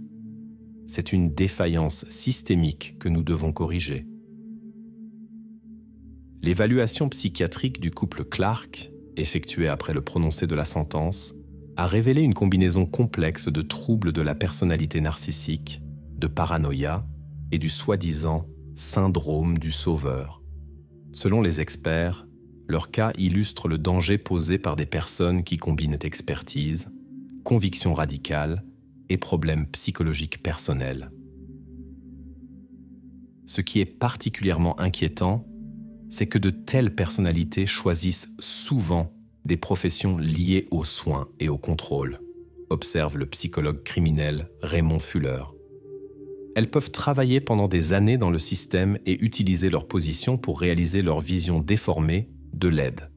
C'est une défaillance systémique que nous devons corriger. L'évaluation psychiatrique du couple Clark, effectuée après le prononcé de la sentence, a révélé une combinaison complexe de troubles de la personnalité narcissique, de paranoïa et du soi-disant syndrome du sauveur. Selon les experts, leur cas illustre le danger posé par des personnes qui combinent expertise, conviction radicale et problèmes psychologiques personnels. Ce qui est particulièrement inquiétant, c'est que de telles personnalités choisissent souvent des professions liées aux soins et au contrôle, observe le psychologue criminel Raymond Fuller. Elles peuvent travailler pendant des années dans le système et utiliser leur position pour réaliser leur vision déformée de l'aide.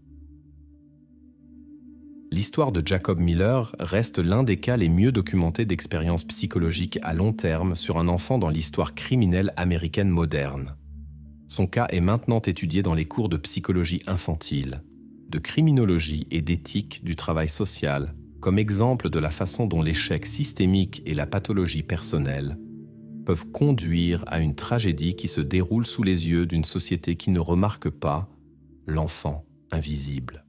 L'histoire de Jacob Miller reste l'un des cas les mieux documentés d'expériences psychologiques à long terme sur un enfant dans l'histoire criminelle américaine moderne. Son cas est maintenant étudié dans les cours de psychologie infantile, de criminologie et d'éthique du travail social, comme exemple de la façon dont l'échec systémique et la pathologie personnelle peuvent conduire à une tragédie qui se déroule sous les yeux d'une société qui ne remarque pas l'enfant invisible.